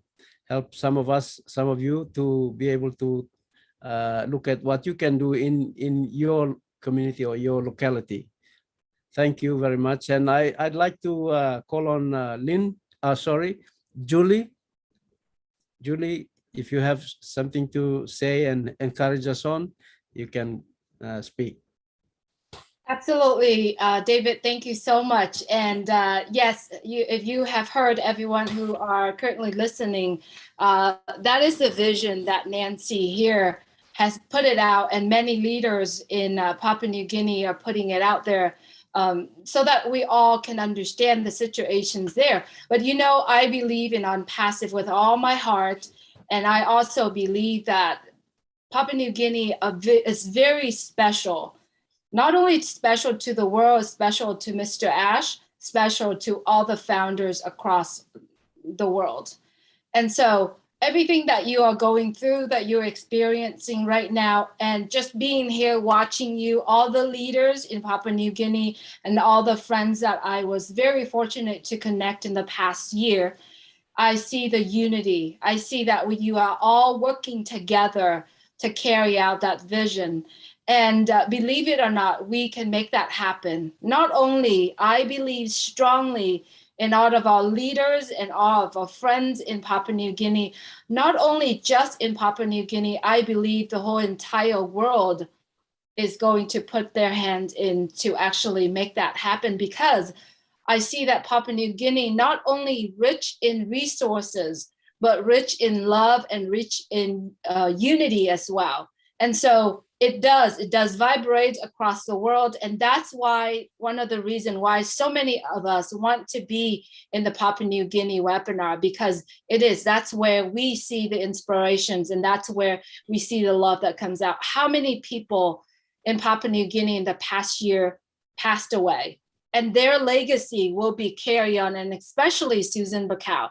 helped some of you to be able to look at what you can do in your community or your locality. Thank you very much. And I'd like to call on Julie. Julie, if you have something to say and encourage us on, you can speak. Absolutely, David, thank you so much. And yes, if you have heard, everyone who are currently listening, that is the vision that Nancy here has put it out, and many leaders in Papua New Guinea are putting it out there, so that we all can understand the situations there. But I believe in UnPassive with all my heart, and I also believe that Papua New Guinea is very special. Not only special to the world, special to Mr. Ash, special to all the founders across the world. And so everything that you are going through, that you're experiencing right now, and just being here watching you, all the leaders in Papua New Guinea and all the friends that I was very fortunate to connect in the past year, I see the unity. I see that you are all working together to carry out that vision. And believe it or not, we can make that happen. Not only, I believe strongly in all of our leaders and all of our friends in Papua New Guinea, not only just in Papua New Guinea, I believe the whole entire world is going to put their hands in to actually make that happen, because I see that Papua New Guinea not only rich in resources, but rich in love and rich in unity as well. And so it does vibrate across the world. And that's why one of the reasons why so many of us want to be in the Papua New Guinea webinar, because that's where we see the inspirations, and that's where we see the love that comes out. How many people in Papua New Guinea in the past year passed away, and their legacy will be carried on, and especially Susan Bakau.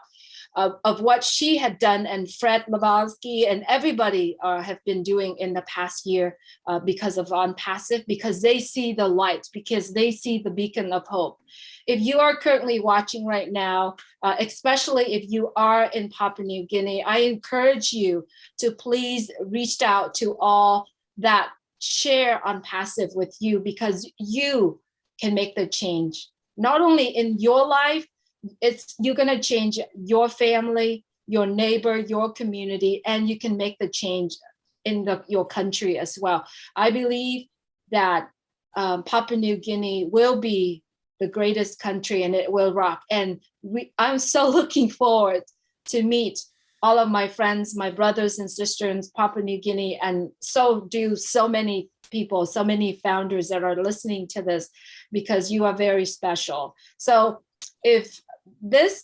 Of what she had done, and Fred Lavalsky and everybody have been doing in the past year because of UnPassive, because they see the light, because they see the beacon of hope. If you are currently watching right now, especially if you are in Papua New Guinea, I encourage you to please reach out to all that share UnPassive with you, because you can make the change, not only in your life, you're going to change your family, your neighbor, your community, and you can make the change in your country as well. I believe that Papua New Guinea will be the greatest country, and it will rock. And I'm so looking forward to meet all of my friends, my brothers and sisters in Papua New Guinea, and so do so many people, so many founders that are listening to this, because you are very special. So if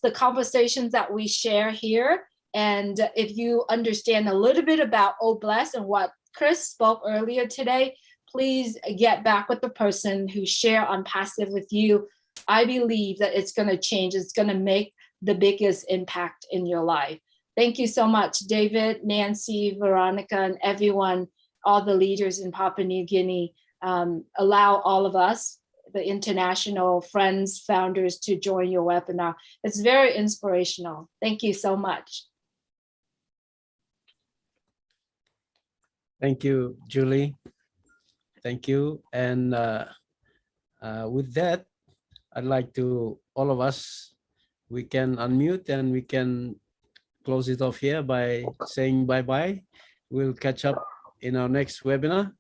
the conversations that we share here And if you understand a little bit about Oblast and what Chris spoke earlier today, please get back with the person who share on passive with you. I believe that it's going to change. It's going to make the biggest impact in your life. Thank you so much, David, Nancy, Veronica, and everyone, all the leaders in Papua New Guinea. Allow all of us, the international friends, founders, to join your webinar. It's very inspirational. Thank you so much. Thank you, Julie. Thank you. And with that, I'd like to, all of us, we can unmute and we can close it off here by saying bye-bye. We'll catch up in our next webinar.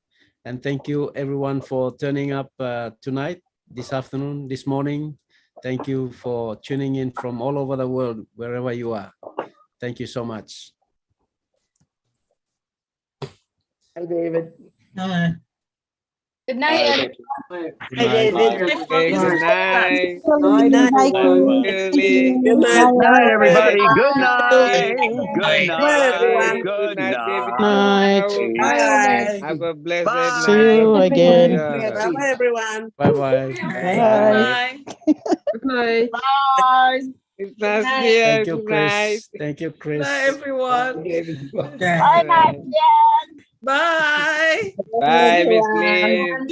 And thank you everyone for turning up tonight, this afternoon, this morning. Thank you for tuning in from all over the world, wherever you are. Thank you so much. Hi, David. Hi. Good night, everyone. Good night. Good night. Good night. Julie. Good night. Good night, everybody. Good Bye. night. Good Bye, everyone. night. Good David. night. Bye. Have a blessed Bye. See you night. again. Yeah. Bye, everyone. Bye-bye. Bye. Good night. Bye. It's nice night. here. Thank you, Good Chris. night. Thank you, Chris. Bye, everyone. Bye. Bye. Bye, Miss Liz.